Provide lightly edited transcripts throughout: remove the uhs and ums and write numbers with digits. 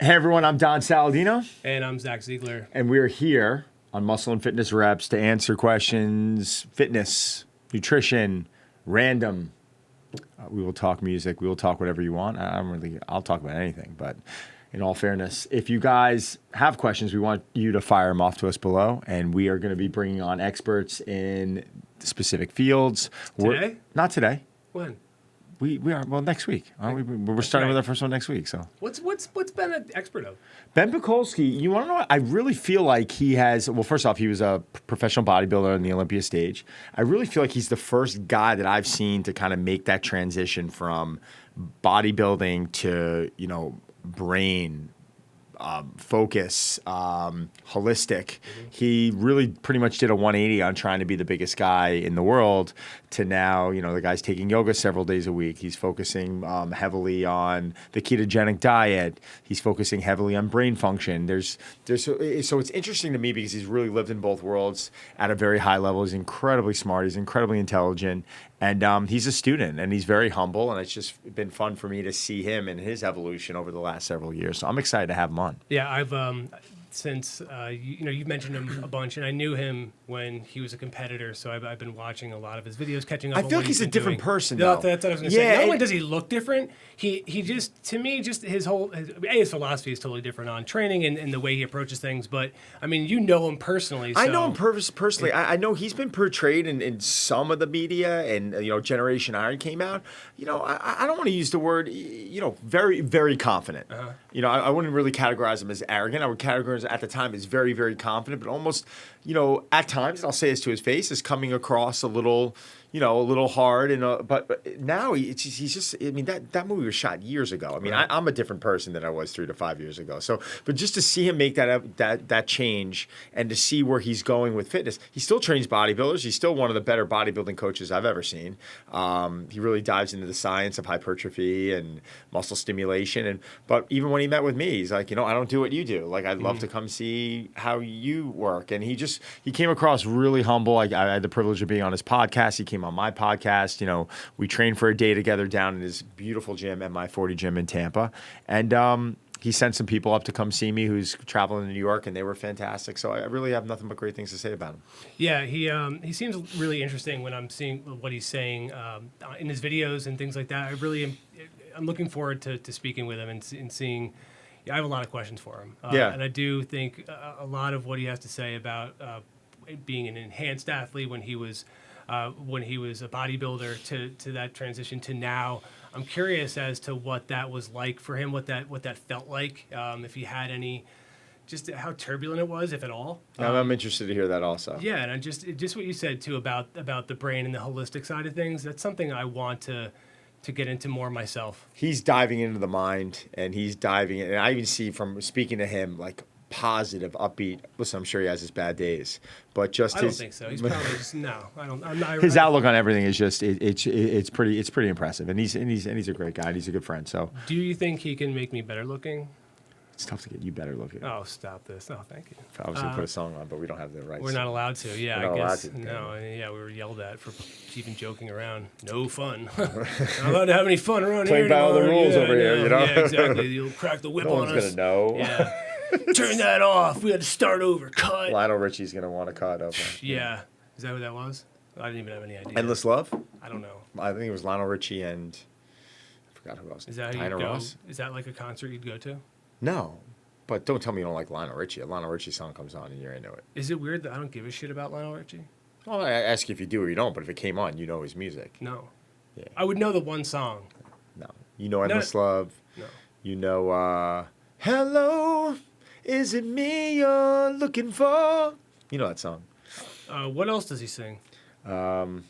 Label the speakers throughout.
Speaker 1: Hey everyone, I'm Don Saladino.
Speaker 2: And I'm Zach Ziegler.
Speaker 1: And we're here on Muscle and Fitness Reps to answer questions, fitness, nutrition, random. We will talk music. We will talk whatever you want. I'll talk about anything. But in all fairness, if you guys have questions, we want you to fire them off to us below. And we are going to be bringing on experts in specific fields.
Speaker 2: Today?
Speaker 1: Not today.
Speaker 2: When?
Speaker 1: We are, well, next week. We're starting with our first one next week. So
Speaker 2: What's Ben an expert of?
Speaker 1: Ben Pakulski, you want to know what? I really feel like he has, well, first off, he was a professional bodybuilder on the Olympia stage. I really feel like he's the first guy that I've seen to kind of make that transition from bodybuilding to, brain, focus, holistic. Mm-hmm. He really pretty much did a 180 on trying to be the biggest guy in the world to now, the guy's taking yoga several days a week. He's focusing heavily on the ketogenic diet. He's focusing heavily on brain function. So it's interesting to me because he's really lived in both worlds at a very high level. He's incredibly smart. He's incredibly intelligent. And he's a student, and he's very humble, and it's just been fun for me to see him and his evolution over the last several years. So I'm excited to have him on.
Speaker 2: Yeah, I've since you've mentioned him a bunch, and I knew him when he was a competitor, so I've been watching a lot of his videos, catching up.
Speaker 1: I feel like he's a different person,
Speaker 2: though.
Speaker 1: though.
Speaker 2: That's what I was going to say. Not only does he look different, he just, to me, just his philosophy is totally different on training and the way he approaches things. But I mean, you know him personally. So.
Speaker 1: I know him personally. I know he's been portrayed in some of the media, and Generation Iron came out. I don't want to use the word, very, very confident. Uh-huh. I wouldn't really categorize him as arrogant. I would categorize at the time as very, very confident, but almost, at times, and I'll say this to his face, is coming across a little hard. But now he's just. I mean, that movie was shot years ago. I mean, right. I'm a different person than I was 3 to 5 years ago. So, but just to see him make that change and to see where he's going with fitness, he still trains bodybuilders. He's still one of the better bodybuilding coaches I've ever seen. He really dives into the science of hypertrophy and muscle stimulation. But even when he met with me, he's like, I don't do what you do. Like, I'd love to come see how you work. And he came across really humble. I had the privilege of being on his podcast. He came on my podcast. We trained for a day together down in his beautiful gym, MI40 gym in Tampa. And he sent some people up to come see me who's traveling to New York, and they were fantastic. So I really have nothing but great things to say about him.
Speaker 2: Yeah, he seems really interesting when I'm seeing what he's saying in his videos and things like that. I'm looking forward to speaking with him and seeing. I have a lot of questions for him. And I do think a lot of what he has to say about being an enhanced athlete when he was a bodybuilder to that transition to now. I'm curious as to what that was like for him, what that felt like, if he had any, just how turbulent it was, if at all.
Speaker 1: I'm interested to hear that also.
Speaker 2: Yeah, and just what you said too about the brain and the holistic side of things. That's something I want to get into more myself.
Speaker 1: He's diving into the mind, and he's diving in. And I even see from speaking to him, like, positive, upbeat. Listen, I'm sure he has his bad days, but just
Speaker 2: I don't think so. He's probably just no. I don't. I'm not.
Speaker 1: His outlook on everything is just it's pretty impressive, and he's a great guy. And he's a good friend. So,
Speaker 2: do you think he can make me better looking?
Speaker 1: It's tough to get you better looking.
Speaker 2: Oh, stop this! Oh, thank you.
Speaker 1: I was gonna put a song on, but we don't have the rights.
Speaker 2: We're not allowed to. Yeah,
Speaker 1: I
Speaker 2: guess. No, yeah, we were yelled at for even joking around. No fun. Not allowed to have any fun around
Speaker 1: here.
Speaker 2: Playing
Speaker 1: by all the rules over here,
Speaker 2: Yeah, exactly. You'll crack the whip on us.
Speaker 1: No one's gonna know.
Speaker 2: Yeah. Turn that off. We had to start over. Cut.
Speaker 1: Lionel Richie's gonna want to cut over.
Speaker 2: Yeah. Is that what that was? I didn't even have any idea.
Speaker 1: Endless Love?
Speaker 2: I don't know.
Speaker 1: I think it was Lionel Richie and I forgot who else.
Speaker 2: Is that how you go? Ross? Is that like a concert you'd go to?
Speaker 1: No. But don't tell me you don't like Lionel Richie. A Lionel Richie song comes on and you're into it.
Speaker 2: Is it weird that I don't give a shit about Lionel Richie?
Speaker 1: Well, I ask you if you do or you don't, but if it came on, you know his music.
Speaker 2: No.
Speaker 1: Yeah.
Speaker 2: I would know the one song.
Speaker 1: No. You know Endless Love.
Speaker 2: No.
Speaker 1: You know Hello, is it me you're looking for? You know that song.
Speaker 2: What else does he sing?
Speaker 1: We were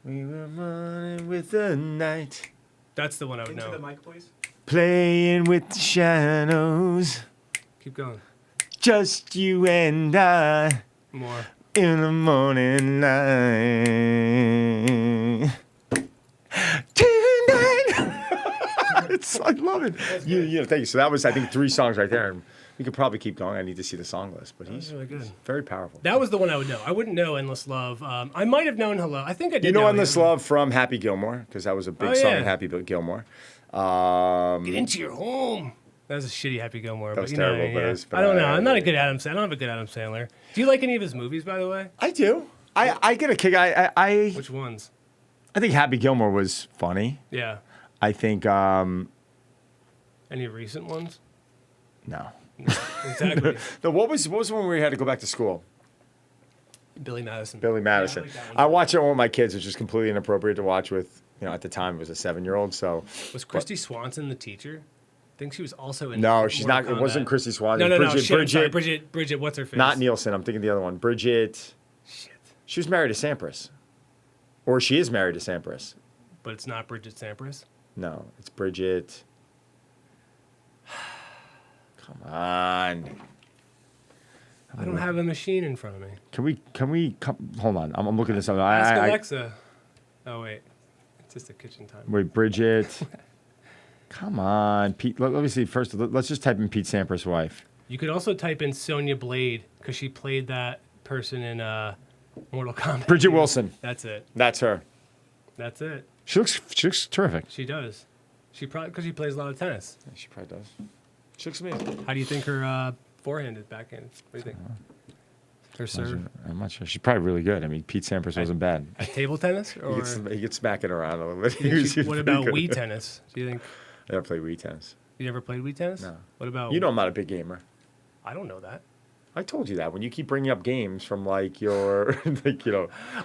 Speaker 1: running with the night.
Speaker 2: That's the one I would know.
Speaker 3: Into the mic, please.
Speaker 1: Playing with the shadows.
Speaker 2: Keep going.
Speaker 1: Just you and I.
Speaker 2: More.
Speaker 1: In the morning light. Tonight. I love it. Thank you. So that was, I think, 3 songs right there. We could probably keep going. I need to see the song list, but he's
Speaker 2: really good.
Speaker 1: Very powerful.
Speaker 2: That was the one I would know. I wouldn't know Endless Love. I might have known Hello. I think I did.
Speaker 1: You know Endless Love from Happy Gilmore, because that was a big song in Happy Gilmore.
Speaker 2: Get into your home. That was a shitty Happy Gilmore.
Speaker 1: That was
Speaker 2: but,
Speaker 1: terrible, but it was
Speaker 2: I don't know. I'm not a
Speaker 1: bad.
Speaker 2: good Adam Sandler. I don't have a good Adam Sandler. Do you like any of his movies, by the way?
Speaker 1: I do. I get a kick. I
Speaker 2: Which ones?
Speaker 1: think Happy Gilmore was funny.
Speaker 2: Yeah.
Speaker 1: I think
Speaker 2: Any recent ones?
Speaker 1: no.
Speaker 2: Exactly.
Speaker 1: No, what was the one where we had to go back to school?
Speaker 2: Billy Madison.
Speaker 1: Billy Madison.
Speaker 2: Yeah, I like that one
Speaker 1: I
Speaker 2: too.
Speaker 1: watched it with my kids, which is completely inappropriate to watch with, at the time it was a 7-year-old. So
Speaker 2: Was Christy Swanson the teacher? I think she was also in.
Speaker 1: no, she's
Speaker 2: Mortal
Speaker 1: not. It wasn't
Speaker 2: Kombat.
Speaker 1: Christy Swan.
Speaker 2: No,
Speaker 1: It was
Speaker 2: no, no.
Speaker 1: Bridget,
Speaker 2: Shit, I'm sorry.
Speaker 1: Bridget,
Speaker 2: Bridget, what's her face?
Speaker 1: not Nielsen. I'm thinking the other one. Bridget.
Speaker 2: Shit.
Speaker 1: She was married to Sampras, or she is married to Sampras.
Speaker 2: But it's not Bridget Sampras.
Speaker 1: No, it's Bridget. Come on.
Speaker 2: I don't have a machine in front of me.
Speaker 1: Can we hold on? I'm looking this up.
Speaker 2: Ask Alexa. Oh wait, it's just a kitchen time.
Speaker 1: Wait, Bridget. Come on, Pete. Let me see. First, let's just type in Pete Sampras' wife.
Speaker 2: You could also type in Sonya Blade because she played that person in Mortal Kombat.
Speaker 1: Bridget Wilson.
Speaker 2: That's it.
Speaker 1: That's her.
Speaker 2: That's it.
Speaker 1: She looks terrific.
Speaker 2: She does. She probably because she plays a lot of tennis.
Speaker 1: Yeah, she probably does. She looks amazing.
Speaker 2: How do you think her forehand is backhand? What do you think? Her serve
Speaker 1: I'm not sure. She's probably really good. I mean, Pete Sampras wasn't bad.
Speaker 2: at table tennis or
Speaker 1: He gets smacking around a little bit.
Speaker 2: what about Wii tennis? Do you think
Speaker 1: I never played Wii tennis.
Speaker 2: you never played Wii tennis?
Speaker 1: No.
Speaker 2: What about
Speaker 1: You know I'm not a big gamer.
Speaker 2: I don't know that.
Speaker 1: I told you that when you keep bringing up games from like your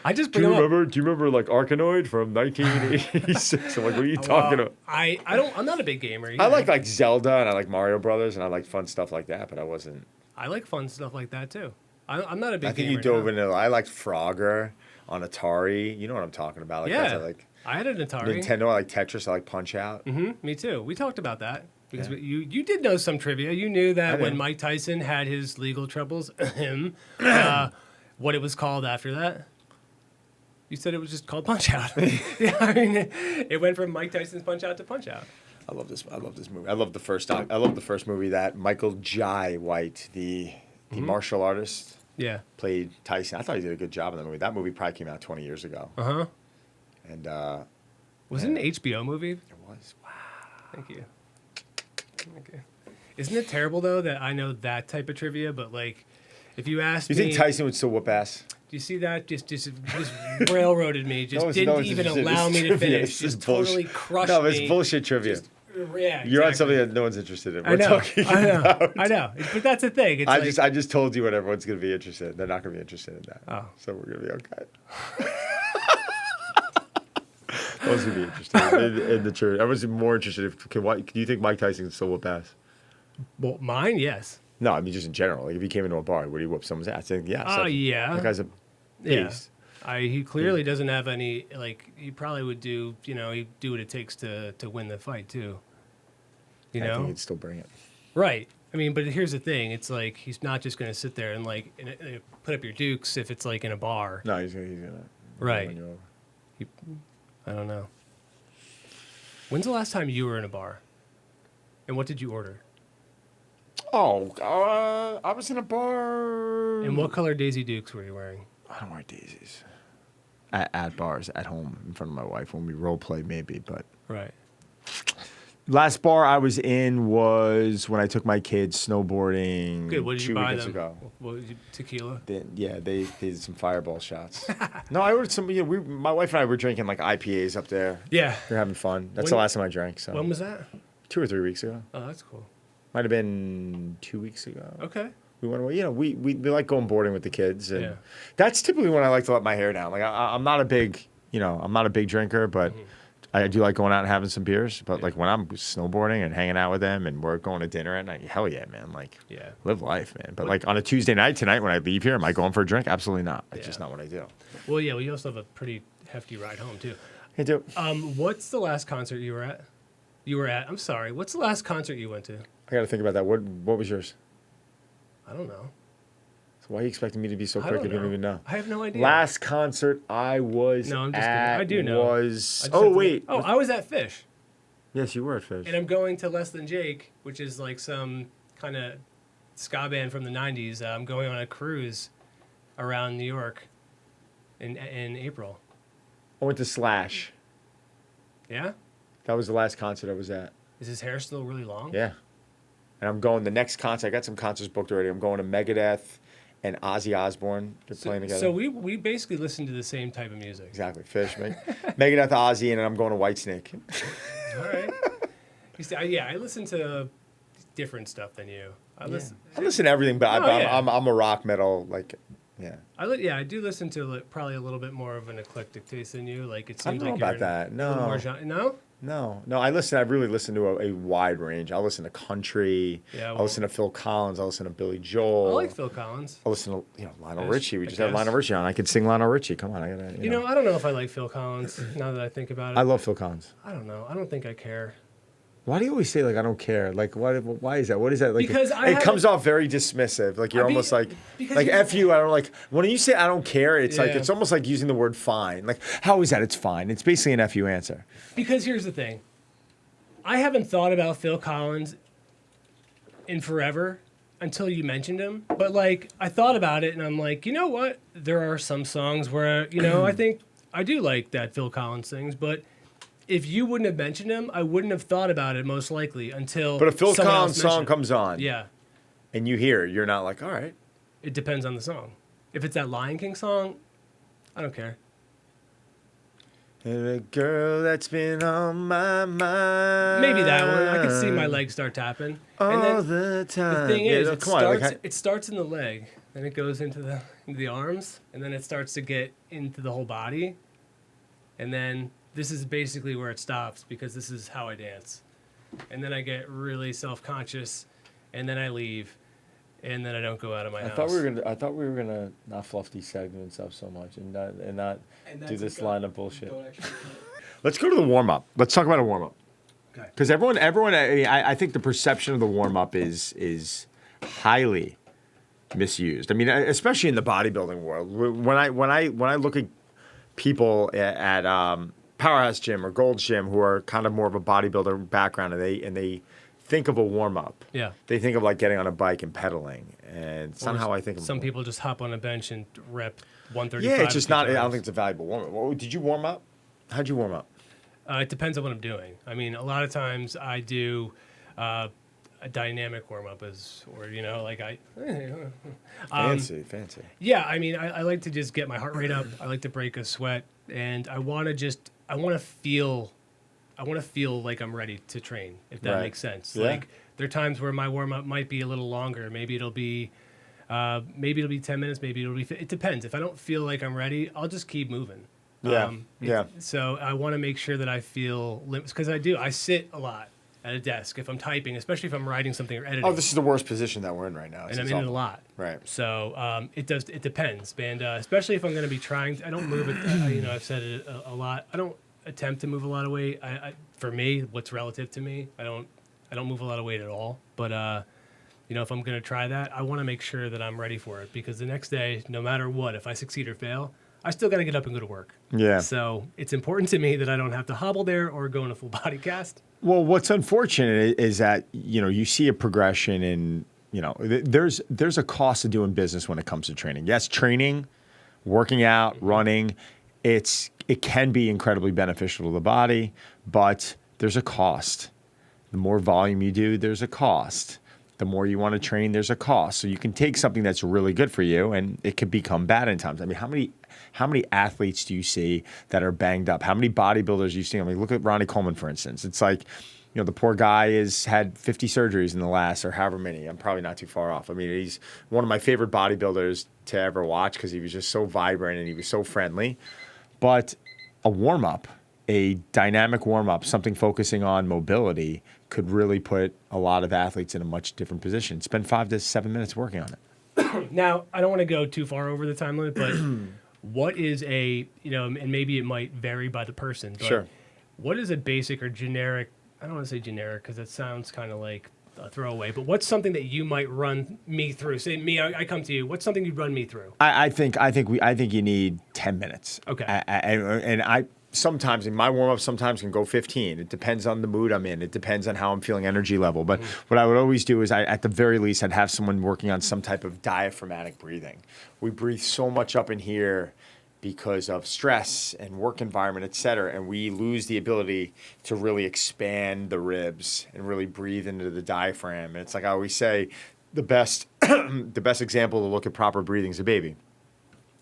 Speaker 2: I just
Speaker 1: Do
Speaker 2: bring
Speaker 1: you
Speaker 2: them up.
Speaker 1: remember? Do you remember like Arkanoid from 1986? I'm like, what are you talking about?
Speaker 2: I don't. I'm not a big gamer.
Speaker 1: I
Speaker 2: either.
Speaker 1: like Zelda and I like Mario Brothers and I like fun stuff like that, but I wasn't.
Speaker 2: I like fun stuff like that too. I'm not a big
Speaker 1: I think
Speaker 2: gamer.
Speaker 1: you dove
Speaker 2: no.
Speaker 1: into. I liked Frogger on Atari. You know what I'm talking about? Like that's
Speaker 2: Yeah.
Speaker 1: like
Speaker 2: I had an Atari.
Speaker 1: Nintendo. I like Tetris. I like Punch Out.
Speaker 2: Me too. We talked about that because
Speaker 1: Yeah.
Speaker 2: you did know some trivia. You knew
Speaker 1: I
Speaker 2: that when
Speaker 1: did.
Speaker 2: Mike Tyson had his legal troubles, what it was called after that. You said it was just called Punch Out. Yeah, I mean, it went from Mike Tyson's Punch Out to Punch Out.
Speaker 1: I love this movie. I love the first movie that Michael Jai White, the martial artist,
Speaker 2: Yeah.
Speaker 1: played Tyson. I thought he did a good job in that movie. That movie probably came out 20 years ago.
Speaker 2: Uh huh.
Speaker 1: And
Speaker 2: Was it an HBO movie?
Speaker 1: it was.
Speaker 2: Thank you. Thank you. Isn't it terrible though that I know that type of trivia, but like, if you asked
Speaker 1: You
Speaker 2: me,
Speaker 1: think Tyson would still whoop ass?
Speaker 2: do you see that? Just railroaded me. Just
Speaker 1: No,
Speaker 2: didn't
Speaker 1: it's
Speaker 2: even
Speaker 1: interesting.
Speaker 2: allow
Speaker 1: It's
Speaker 2: me to
Speaker 1: trivia.
Speaker 2: finish.
Speaker 1: It's
Speaker 2: Just
Speaker 1: bullshit.
Speaker 2: totally crushed
Speaker 1: No,
Speaker 2: me.
Speaker 1: it's bullshit trivia.
Speaker 2: Yeah,
Speaker 1: You're on
Speaker 2: exactly.
Speaker 1: something that no one's interested in.
Speaker 2: I
Speaker 1: We're
Speaker 2: know.
Speaker 1: talking
Speaker 2: I know.
Speaker 1: about.
Speaker 2: I know. But that's the thing. It's
Speaker 1: I just told you what everyone's going to be interested in. They're not going to be interested in that.
Speaker 2: Oh.
Speaker 1: So we're going to be okay. No one's going to be interested in the church. I was more interested if. Do you think Mike Tyson can still whoop ass?
Speaker 2: well, mine, yes.
Speaker 1: No, I mean just in general. Like if he came into a bar, would he whoop someone's ass? I think yeah.
Speaker 2: Oh, yeah.
Speaker 1: That guy's a
Speaker 2: Yeah.
Speaker 1: beast.
Speaker 2: He clearly doesn't have any, like, he probably would do, he'd do what it takes to win the fight, too. You
Speaker 1: I think
Speaker 2: know?
Speaker 1: he'd still bring it.
Speaker 2: Right. I mean, but here's the thing. It's like, he's not just going to sit there and, like, put up your dukes if it's, like, in a bar.
Speaker 1: No, he's gonna
Speaker 2: Right.
Speaker 1: run you over.
Speaker 2: I don't know. When's the last time you were in a bar? And what did you order?
Speaker 1: Oh, I was in a bar.
Speaker 2: And what color Daisy Dukes were you wearing?
Speaker 1: I don't wear daisies. At bars, at home, in front of my wife, when we role play, maybe. But
Speaker 2: Right.
Speaker 1: last bar I was in was when I took my kids snowboarding.
Speaker 2: Good. What did you
Speaker 1: 2
Speaker 2: buy
Speaker 1: weekends
Speaker 2: them?
Speaker 1: ago.
Speaker 2: What did you, tequila?
Speaker 1: They did some fireball shots. No, I ordered some. My wife and I were drinking like IPAs up there.
Speaker 2: Yeah.
Speaker 1: We were having fun. That's
Speaker 2: When-
Speaker 1: the last time I drank. So
Speaker 2: When was that?
Speaker 1: 2 or 3 weeks ago.
Speaker 2: Oh, that's cool.
Speaker 1: Might have been 2 weeks ago.
Speaker 2: Okay.
Speaker 1: We went away. We like going boarding with the kids, and
Speaker 2: Yeah.
Speaker 1: that's typically when I like to let my hair down. Like I'm not a big, I'm not a big drinker, but I do like going out and having some beers. But like when I'm snowboarding and hanging out with them, and we're going to dinner at night, hell yeah, man! Like
Speaker 2: Yeah.
Speaker 1: live life, man. But like on a Tuesday night tonight when I leave here, am I going for a drink? Absolutely not. It's just
Speaker 2: Yeah.
Speaker 1: not what I do.
Speaker 2: Well, yeah, we also have a pretty hefty ride home, too.
Speaker 1: I do.
Speaker 2: What's the last concert you were at? I'm sorry. What's the last concert you went to?
Speaker 1: I got to think about that. What was yours?
Speaker 2: I don't know.
Speaker 1: So why are you expecting me to be so
Speaker 2: I
Speaker 1: quick?
Speaker 2: don't
Speaker 1: You don't
Speaker 2: know.
Speaker 1: even know.
Speaker 2: I have no idea.
Speaker 1: Last concert I was
Speaker 2: No, I'm just
Speaker 1: at
Speaker 2: kidding. I do know. I
Speaker 1: was.
Speaker 2: just
Speaker 1: Oh
Speaker 2: have to-
Speaker 1: wait.
Speaker 2: Oh, I was at Fish,
Speaker 1: Yes, you were at Fish.
Speaker 2: and I'm going to Less Than Jake, which is like some kind of ska band from the '90s. I'm going on a cruise around New York in April.
Speaker 1: I went to Slash.
Speaker 2: Yeah.
Speaker 1: That was the last concert I was at.
Speaker 2: Is his hair still really long?
Speaker 1: Yeah. And I'm going the next concert. I got some concerts booked already. I'm going to Megadeth and Ozzy Osbourne. They're playing together.
Speaker 2: So we basically listen to the same type of music.
Speaker 1: Exactly. Fish, Megadeth, Ozzy, and then I'm going to Whitesnake.
Speaker 2: All right. You see, I listen to different stuff than you. I listen
Speaker 1: to everything, but
Speaker 2: yeah.
Speaker 1: I'm a rock metal, like, yeah.
Speaker 2: I do listen to probably a little bit more of an eclectic taste than you. Like it
Speaker 1: I
Speaker 2: seems
Speaker 1: don't know
Speaker 2: like
Speaker 1: about that. No.
Speaker 2: No.
Speaker 1: No. I really listen to a wide range. I listen to country.
Speaker 2: Yeah,
Speaker 1: I listen to Phil Collins. I listen to Billy Joel.
Speaker 2: I like Phil Collins.
Speaker 1: I listen to Lionel Richie. We just had Lionel Richie on. I could sing Lionel Richie. Come on, I gotta.
Speaker 2: I don't know if I like Phil Collins now that I think about it.
Speaker 1: I love Phil Collins.
Speaker 2: I don't know. I don't think I care.
Speaker 1: Why do you always say like I don't care? Like why is that? What is that? Like
Speaker 2: because
Speaker 1: it comes off very dismissive. Like you're almost like F you. I don't like when you say I don't care. It's like it's almost like using the word fine. Like how is that? It's fine. It's basically an F you answer.
Speaker 2: Because here's the thing. I haven't thought about Phil Collins in forever until you mentioned him. But like I thought about it and I'm like, you know what? There are some songs where I think I do like that Phil Collins sings, but. If you wouldn't have mentioned him, I wouldn't have thought about it most likely until.
Speaker 1: But if Phil Collins song comes on, and you hear it, you're not like, all right.
Speaker 2: It depends on the song. If it's that Lion King song, I don't care.
Speaker 1: And a girl that's been on my mind.
Speaker 2: Maybe that one. I could see my legs start tapping.
Speaker 1: All the time.
Speaker 2: The thing is, it starts in the leg, then it goes into the arms, and then it starts to get into the whole body, and then. This is basically where it stops because this is how I dance. And then I get really self-conscious and then I leave and then I don't go out of my house.
Speaker 1: I thought we were gonna not fluff these segments up so much and not do this line of bullshit. Let's go to the warm-up. Let's talk about a warm-up.
Speaker 2: Okay.
Speaker 1: Because everyone I think the perception of the warm-up is highly misused. I mean, especially in the bodybuilding world. When I look at people at Powerhouse Gym or Gold's Gym who are kind of more of a bodybuilder background and they think of a warm-up.
Speaker 2: Yeah.
Speaker 1: They think of like getting on a bike and pedaling. And somehow I think of
Speaker 2: some people just hop on a bench and rep 135.
Speaker 1: Yeah, it's just not, I don't think it's a valuable warm-up. Did you warm up? How'd you warm up?
Speaker 2: It depends on what I'm doing. I mean, a lot of times I do a dynamic warm-up
Speaker 1: Fancy.
Speaker 2: Yeah, I mean, I like to just get my heart rate up. I like to break a sweat, and I want to feel like I'm ready to train, if that makes sense.
Speaker 1: Yeah.
Speaker 2: Like there are times where my warm-up might be a little longer. Maybe it'll be 10 minutes. Maybe it'll be. It depends. If I don't feel like I'm ready, I'll just keep moving. So I want to make sure that I feel because I sit a lot at a desk if I'm typing, especially if I'm writing something or editing.
Speaker 1: Oh, this is the worst position that we're in right now.
Speaker 2: And I'm in it a lot.
Speaker 1: Right.
Speaker 2: So it depends, and especially if I'm going to be trying. I don't move it. I've said it a lot. I don't attempt to move a lot of weight. For me, what's relative to me, I don't move a lot of weight at all. But if I'm going to try that, I want to make sure that I'm ready for it because the next day, no matter what, if I succeed or fail, I still got to get up and go to work. Yeah. So it's important to me that I don't have to hobble there or go in a full body cast.
Speaker 1: Well, what's unfortunate is that, you see a progression in, there's a cost to doing business when it comes to training. Yes, training, working out, running, it can be incredibly beneficial to the body, but there's a cost. The more volume you do, there's a cost. The more you want to train, there's a cost. So you can take something that's really good for you and it could become bad in times. I mean, how many athletes do you see that are banged up? How many bodybuilders do you see? I mean, look at Ronnie Coleman, for instance. It's like, the poor guy has had 50 surgeries in the last or however many. I'm probably not too far off. I mean, he's one of my favorite bodybuilders to ever watch because he was just so vibrant and he was so friendly. But a warm-up, a dynamic warm-up, something focusing on mobility could really put a lot of athletes in a much different position. Spend 5 to 7 minutes working on it.
Speaker 2: Now, I don't want to go too far over the time limit, but what is and maybe it might vary by the person, but
Speaker 1: sure.
Speaker 2: What is a basic or generic, I don't want to say generic because that sounds kind of like a throwaway, but what's something that you might run me through? Say I come to you, what's something you'd run me through?
Speaker 1: I think you need 10 minutes.
Speaker 2: Okay.
Speaker 1: And I sometimes in my warm-up sometimes can go 15. It depends on the mood I'm in. It depends on how I'm feeling energy level. But what I would always do is at the very least, I'd have someone working on some type of diaphragmatic breathing. We breathe so much up in here because of stress and work environment, et cetera, and we lose the ability to really expand the ribs and really breathe into the diaphragm. And it's like I always say, the best the best example to look at proper breathing is a baby.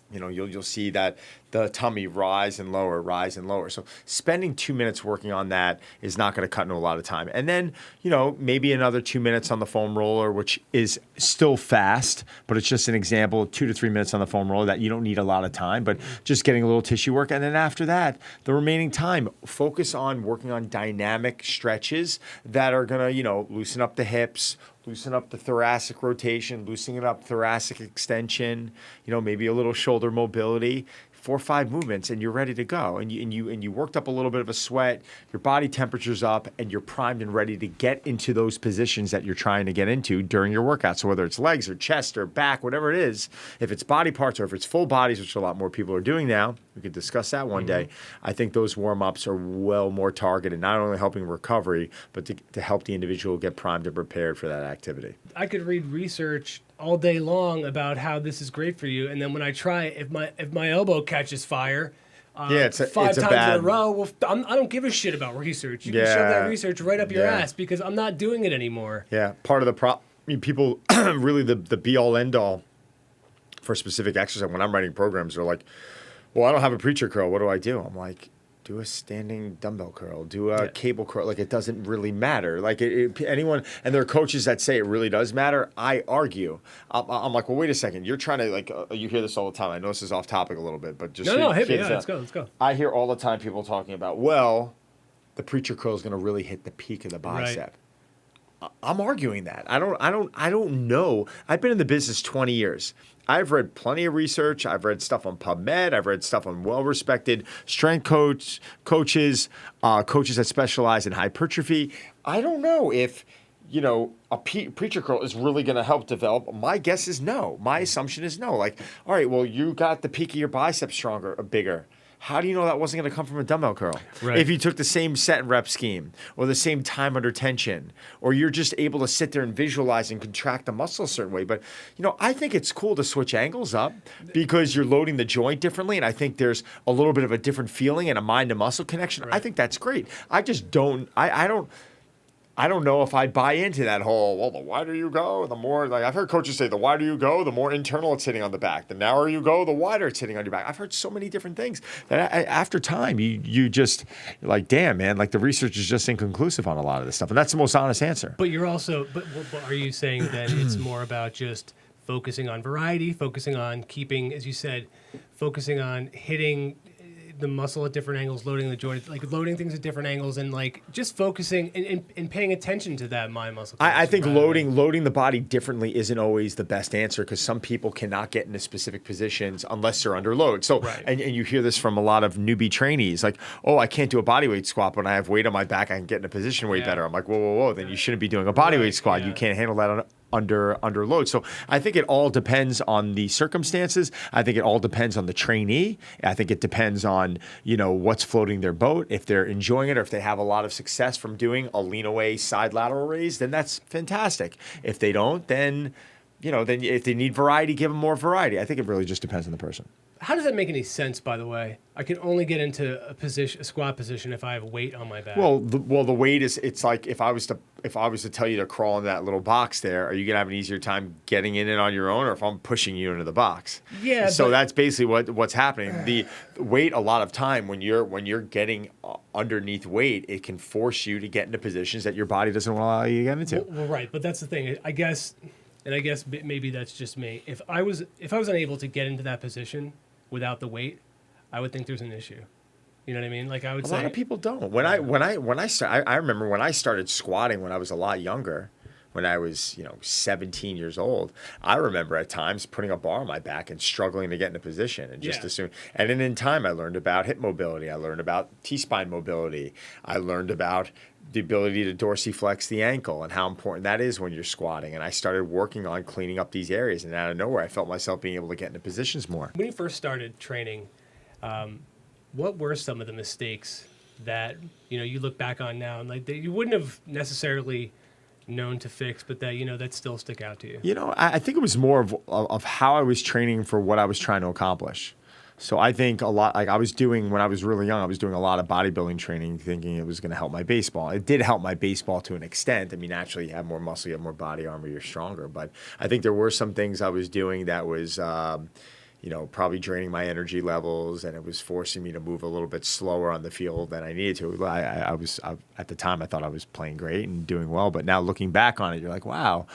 Speaker 1: You know, you'll see that the tummy rise and lower, rise and lower. So spending 2 minutes working on that is not going to cut into a lot of time. And then, you know, maybe another 2 minutes on the foam roller, which is still fast, but it's just an example, 2 to 3 minutes on the foam roller that you don't need a lot of time, but just getting a little tissue work. And then after that, the remaining time, focus on working on dynamic stretches that are going to, you know, loosen up the hips, loosen up the thoracic rotation, loosening up thoracic extension, you know, maybe a little shoulder mobility, 4 or 5 movements, and you're ready to go. And you worked up a little bit of a sweat, your body temperature's up, and you're primed and ready to get into those positions that you're trying to get into during your workout. So whether it's legs or chest or back, whatever it is, if it's body parts or if it's full bodies, which a lot more people are doing now, we could discuss that one day. I think those warm-ups are well more targeted, not only helping recovery, but to help the individual get primed and prepared for that activity.
Speaker 2: I could read research all day long about how this is great for you, and then when I try, if my elbow catches fire,
Speaker 1: it's
Speaker 2: 5
Speaker 1: a
Speaker 2: times
Speaker 1: bad
Speaker 2: in a row, well, I don't give a shit about research. You can shove that research right up your ass because I'm not doing it anymore.
Speaker 1: Yeah, part of the problem, people really the be-all, end-all for specific exercise. When I'm writing programs, they're like, well, I don't have a preacher curl. What do I do? I'm like, do a standing dumbbell curl, do a cable curl. Like, it doesn't really matter. Like, anyone, and there are coaches that say it really does matter. I argue. I'm like, well, wait a second. You're trying to, like, you hear this all the time. I know this is off topic a little bit, but just
Speaker 2: hit me. Yeah, let's go.
Speaker 1: I hear all the time people talking about, well, the preacher curl is going to really hit the peak of the bicep. Right. I'm arguing that. I don't know. I've been in the business 20 years. I've read plenty of research. I've read stuff on PubMed. I've read stuff on well-respected strength coaches, coaches that specialize in hypertrophy. I don't know if, you know, a preacher curl is really going to help develop. My guess is no. My assumption is no. Like, all right, well, you got the peak of your bicep stronger or bigger. How do you know that wasn't going to come from a dumbbell curl? Right. If you took the same set and rep scheme or the same time under tension, or you're just able to sit there and visualize and contract the muscle a certain way. But, you know, I think it's cool to switch angles up because you're loading the joint differently. And I think there's a little bit of a different feeling and a mind to muscle connection. Right. I think that's great. I just don't, I don't know if I buy into that whole, well, the wider you go, the more, like, I've heard coaches say, the wider you go, the more internal it's hitting on the back. The narrower you go, the wider it's hitting on your back. I've heard so many different things that after time, you just, like, damn, man, like, the research is just inconclusive on a lot of this stuff. And that's the most honest answer.
Speaker 2: But you're also, but are you saying that it's more about just focusing on variety, focusing on keeping, as you said, focusing on hitting the muscle at different angles, loading the joint, like loading things at different angles, and like just focusing and paying attention to that mind muscle.
Speaker 1: I think loading the body differently isn't always the best answer because some people cannot get into specific positions unless they're under load. So, and you hear this from a lot of newbie trainees, like, oh, I can't do a bodyweight squat, but when I have weight on my back, I can get in a position way better. I'm like, whoa, then you shouldn't be doing a bodyweight squat. You can't handle that under load. So I think it all depends on the circumstances. I think it all depends on the trainee. I think it depends on, you know, what's floating their boat. If they're enjoying it or if they have a lot of success from doing a lean away side lateral raise, then that's fantastic. If they don't, then, you know, then if they need variety, give them more variety. I think it really just depends on the person.
Speaker 2: How does that make any sense, by the way? I can only get into a squat position if I have weight on my back.
Speaker 1: Well, the weight is, it's like if I was to tell you to crawl in that little box there, are you gonna have an easier time getting in it on your own, or if I'm pushing you into the box?
Speaker 2: Yeah.
Speaker 1: So that's basically what's happening. The weight, a lot of time when you're getting underneath weight, it can force you to get into positions that your body doesn't want to allow you to get into.
Speaker 2: Well, right, but that's the thing. I guess maybe that's just me. If I was unable to get into that position without the weight, I would think there's an issue. You know what I mean? Like, I would say
Speaker 1: a lot of people don't. When I remember when I started squatting when I was a lot younger, when I was, 17 years old, I remember at times putting a bar on my back and struggling to get in a position and just assume. And then in time, I learned about hip mobility. I learned about T-spine mobility. I learned about the ability to dorsiflex the ankle and how important that is when you're squatting. And I started working on cleaning up these areas. And out of nowhere, I felt myself being able to get into positions more.
Speaker 2: When you first started training, what were some of the mistakes that, you look back on now and like that you wouldn't have necessarily known to fix, but that, that still stick out to you?
Speaker 1: I think it was more of how I was training for what I was trying to accomplish. So I think a lot, like I was doing when I was really young, I was doing a lot of bodybuilding training thinking it was going to help my baseball. It did help my baseball to an extent. I mean, naturally, you have more muscle, you have more body armor, you're stronger. But I think there were some things I was doing that was, probably draining my energy levels, and it was forcing me to move a little bit slower on the field than I needed to. At the time, I thought I was playing great and doing well. But now looking back on it, you're like, wow,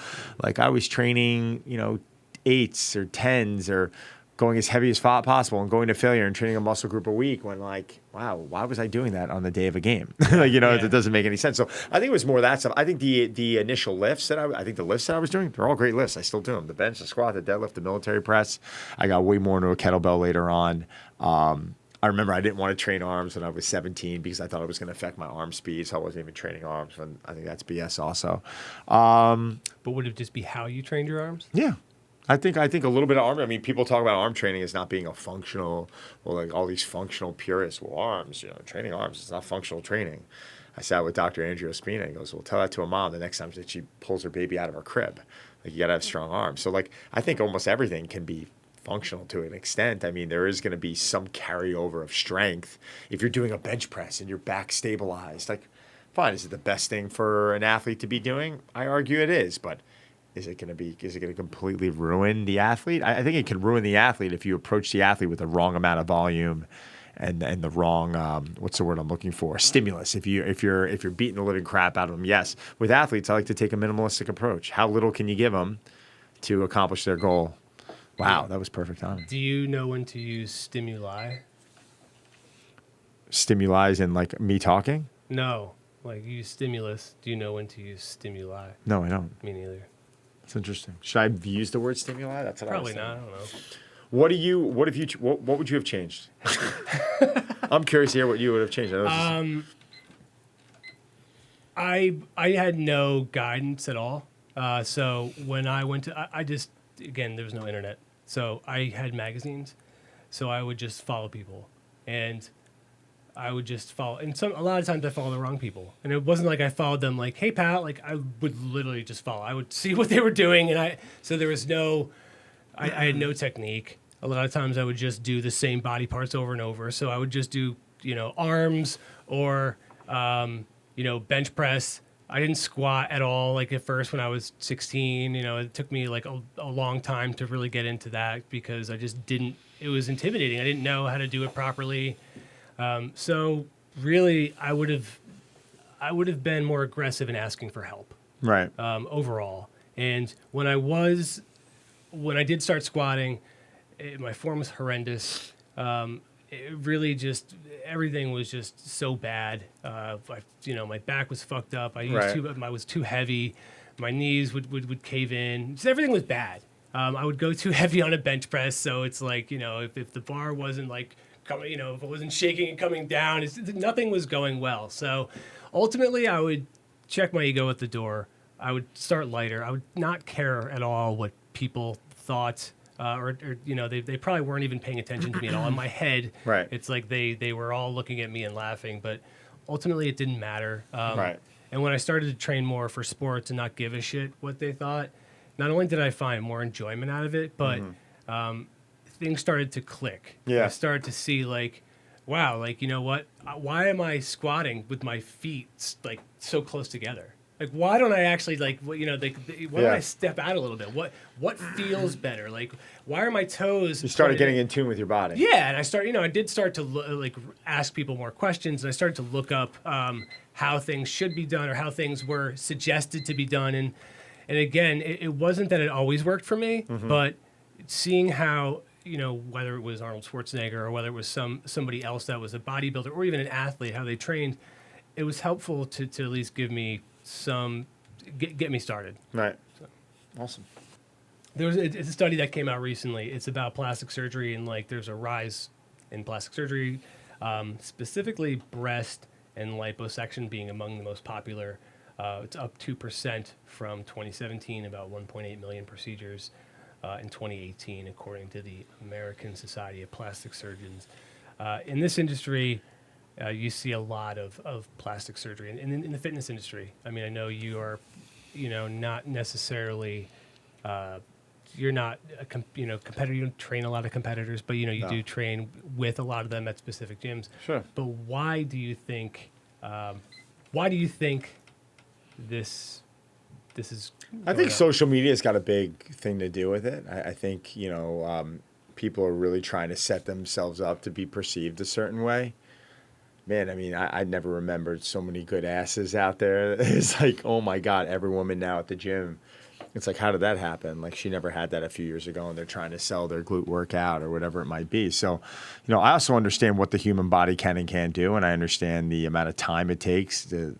Speaker 1: like I was training, 8s or 10s or going as heavy as possible and going to failure and training a muscle group a week when like, wow, why was I doing that on the day of a game? It doesn't make any sense. So I think it was more that stuff. I think the initial lifts I think the lifts that I was doing, they're all great lifts. I still do them. The bench, the squat, the deadlift, the military press. I got way more into a kettlebell later on. I remember I didn't want to train arms when I was 17 because I thought it was going to affect my arm speed. So I wasn't even training arms. And I think that's BS also.
Speaker 2: But would it just be how you trained your arms?
Speaker 1: Yeah. I think a little bit of arm. I mean, people talk about arm training as not being a functional, like all these functional purists. Well, arms, training arms, it's not functional training. I sat with Dr. Andrew Ospina and he goes, well, tell that to a mom the next time that she pulls her baby out of her crib. Like, you got to have strong arms. So, like, I think almost everything can be functional to an extent. I mean, there is going to be some carryover of strength. If you're doing a bench press and your back stabilized, like, fine, is it the best thing for an athlete to be doing? I argue it is, but is it going to completely ruin the athlete? I think it can ruin the athlete if you approach the athlete with the wrong amount of volume and the wrong what's the word I'm looking for? Stimulus. If you're beating the living crap out of them, yes. With athletes, I like to take a minimalistic approach. How little can you give them to accomplish their goal? Wow, that was perfect timing.
Speaker 2: Do you know when to use stimuli?
Speaker 1: Stimuli is in like me talking?
Speaker 2: No, like use stimulus. Do you know when to use stimuli?
Speaker 1: No, I don't.
Speaker 2: Me neither.
Speaker 1: That's interesting. Should I use the word stimuli? That's what
Speaker 2: Probably
Speaker 1: I was
Speaker 2: not. I don't know.
Speaker 1: What would you have changed? I'm curious to hear what you would have changed.
Speaker 2: I had no guidance at all. So when I went to, I just, again, there was no internet. So I had magazines. So I would just follow people. And I would just follow, and a lot of times I follow the wrong people, and it wasn't like I followed them like, hey pal, like I would literally just follow. I would see what they were doing, and so there was I had no technique. A lot of times I would just do the same body parts over and over. So I would just do arms or bench press. I didn't squat at all. Like at first when I was 16, it took me like a long time to really get into that because I just didn't. It was intimidating. I didn't know how to do it properly. So really, I would have been more aggressive in asking for help.
Speaker 1: Right.
Speaker 2: Overall, and when I did start squatting, my form was horrendous. It really just everything was just so bad. My back was fucked up. I was too heavy. My knees would cave in. Just everything was bad. I would go too heavy on a bench press, so it's like if the bar wasn't like coming, if it wasn't shaking and coming down, nothing was going well. So ultimately, I would check my ego at the door. I would start lighter. I would not care at all what people thought, or they probably weren't even paying attention to me at all. In my head,
Speaker 1: right.
Speaker 2: It's like they were all looking at me and laughing, but ultimately it didn't matter.
Speaker 1: Right.
Speaker 2: And when I started to train more for sports and not give a shit what they thought, not only did I find more enjoyment out of it, but things started to click.
Speaker 1: Yeah.
Speaker 2: I started to see like, wow, like, you know what? Why am I squatting with my feet like so close together? Like, why don't I actually why don't I step out a little bit? What feels better? Like, why are my toes?
Speaker 1: You started getting in tune with your body.
Speaker 2: Yeah, and I did start to ask people more questions, and I started to look up how things should be done or how things were suggested to be done. And again, it wasn't that it always worked for me, but seeing how whether it was Arnold Schwarzenegger or whether it was somebody else that was a bodybuilder or even an athlete, how they trained, it was helpful to at least give me get me started.
Speaker 1: Right. So. Awesome.
Speaker 2: It's a study that came out recently. It's about plastic surgery, and there's a rise in plastic surgery, specifically breast and liposuction being among the most popular. It's up 2% from 2017, about 1.8 million procedures in 2018, according to the American Society of Plastic Surgeons. In this industry, you see a lot of plastic surgery. And in the fitness industry, I mean, I know you are, not necessarily you're not a competitor. You don't train a lot of competitors, but you
Speaker 1: No.
Speaker 2: do train with a lot of them at specific gyms.
Speaker 1: Sure.
Speaker 2: But why do you think? Why do you think this is?
Speaker 1: I think social media's got a big thing to do with it. I think, people are really trying to set themselves up to be perceived a certain way. Man, I mean, I never remembered so many good asses out there. It's like, oh my God, every woman now at the gym. It's like, how did that happen? Like, she never had that a few years ago, and they're trying to sell their glute workout or whatever it might be. So, I also understand what the human body can and can't do, and I understand the amount of time it takes to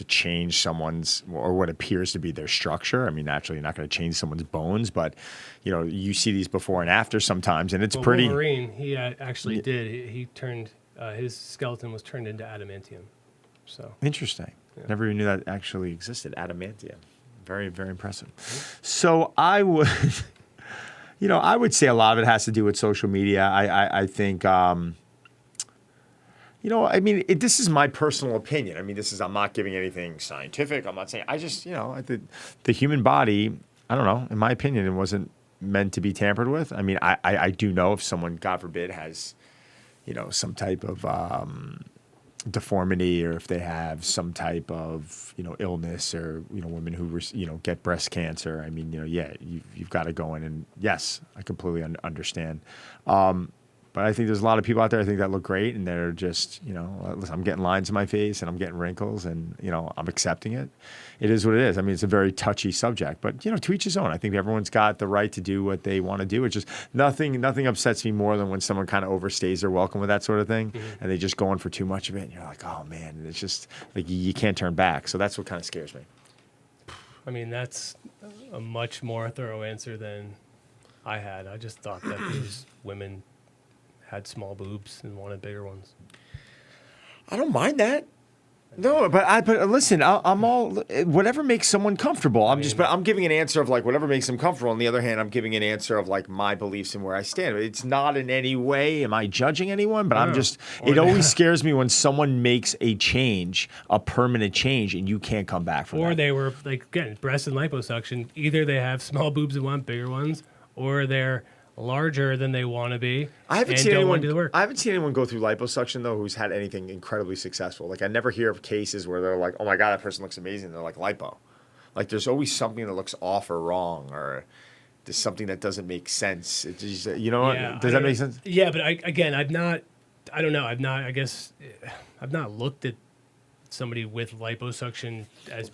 Speaker 1: change someone's, or what appears to be their structure. I mean, naturally, you're not going to change someone's bones, but, you see these before and after sometimes, and it's pretty.
Speaker 2: Wolverine, he actually did. He turned, his skeleton was turned into adamantium. So
Speaker 1: Interesting.
Speaker 2: Yeah.
Speaker 1: Never even knew that actually existed. Adamantium. Very, very impressive. So I would, I would say a lot of it has to do with social media. I think, this is my personal opinion. I mean, I'm not giving anything scientific. I'm not saying, I just, the human body, I don't know, in my opinion, it wasn't meant to be tampered with. I mean, I do know if someone, God forbid, has, some type of deformity, or if they have some type of, illness, or, women who, get breast cancer. I mean, you've got to go in, and yes, I completely understand. But I think there's a lot of people out there, I think, that look great, and they're just, listen, I'm getting lines in my face, and I'm getting wrinkles, and, I'm accepting it. It is what it is. I mean, it's a very touchy subject, but, to each his own. I think everyone's got the right to do what they want to do. It's just nothing upsets me more than when someone kind of overstays their welcome with that sort of thing, and they just go in for too much of it, and you're like, oh, man, and it's just like you can't turn back. So that's what kind of scares me.
Speaker 2: I mean, that's a much more thorough answer than I had. I just thought that these women had small boobs and wanted bigger ones.
Speaker 1: I don't mind that. No, but listen, I'm all, whatever makes someone comfortable. I'm giving an answer of like whatever makes them comfortable. On the other hand, I'm giving an answer of like my beliefs and where I stand. It's not in any way am I judging anyone, but it always scares me when someone makes a change, a permanent change, and you can't come back from that.
Speaker 2: Or they were like, again, breast and liposuction. Either they have small boobs and want bigger ones, or they're larger than they want to be.
Speaker 1: I haven't seen anyone
Speaker 2: do the work.
Speaker 1: I haven't seen anyone go through liposuction though who's had anything incredibly successful. Like I never hear of cases where they're like, "Oh my God, that person looks amazing." They're like lipo. Like there's always something that looks off or wrong, or there's something that doesn't make sense. It just, does that make sense?
Speaker 2: Yeah, but I've not looked at somebody with liposuction as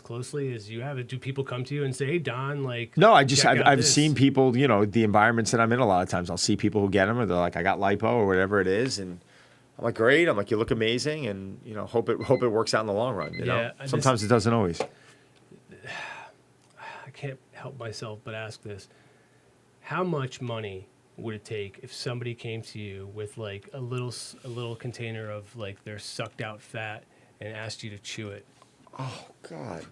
Speaker 2: closely as you have. Do people come to you and say, "Hey, Don, like"?
Speaker 1: No, I've seen people. The environments that I'm in. A lot of times, I'll see people who get them, or they're like, "I got lipo," or whatever it is, and I'm like, "Great!" I'm like, "You look amazing," and hope it works out in the long run. Sometimes it doesn't always.
Speaker 2: I can't help myself but ask this: how much money would it take if somebody came to you with like a little container of like their sucked out fat and asked you to chew it?
Speaker 1: Oh God!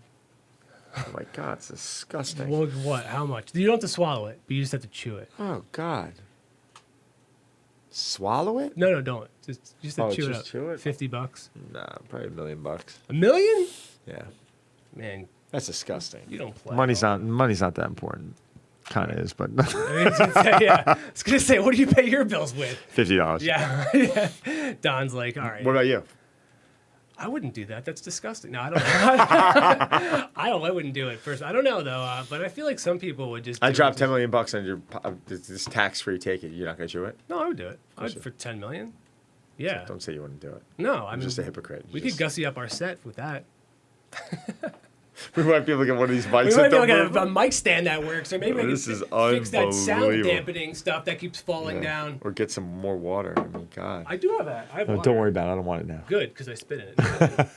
Speaker 1: Oh my God! It's disgusting.
Speaker 2: Well, what? How much? You don't have to swallow it, but you just have to chew it.
Speaker 1: Oh God! Swallow it?
Speaker 2: No, don't. Just have to chew it up.
Speaker 1: Chew it?
Speaker 2: $50.
Speaker 1: Nah, probably $1 million.
Speaker 2: $1 million?
Speaker 1: Yeah.
Speaker 2: Man,
Speaker 1: that's disgusting.
Speaker 2: You don't play.
Speaker 1: Money's not that important. Kind of is, but
Speaker 2: I was gonna say, what do you pay your bills with?
Speaker 1: $50.
Speaker 2: Yeah. Don's like, all right.
Speaker 1: What about you?
Speaker 2: I wouldn't do that. That's disgusting. No, I don't. I wouldn't do it first. I don't know though, but I feel like some people would just.
Speaker 1: I dropped $10 million on your this tax free. Take it. You're not gonna chew it.
Speaker 2: No, I would do it. For $10 million. Yeah.
Speaker 1: Don't say you wouldn't do it.
Speaker 2: No,
Speaker 1: I'm just a hypocrite.
Speaker 2: We could gussy up our set with that.
Speaker 1: We might be able to get one of these mics.
Speaker 2: We might be able to get a mic stand that works, or maybe we can fix that sound
Speaker 1: unbelievable.
Speaker 2: dampening stuff that keeps falling down.
Speaker 1: Or get some more water. I mean, God.
Speaker 2: I do have that. I have water.
Speaker 1: Don't worry about it. I don't want it now.
Speaker 2: Good, because I spit in it.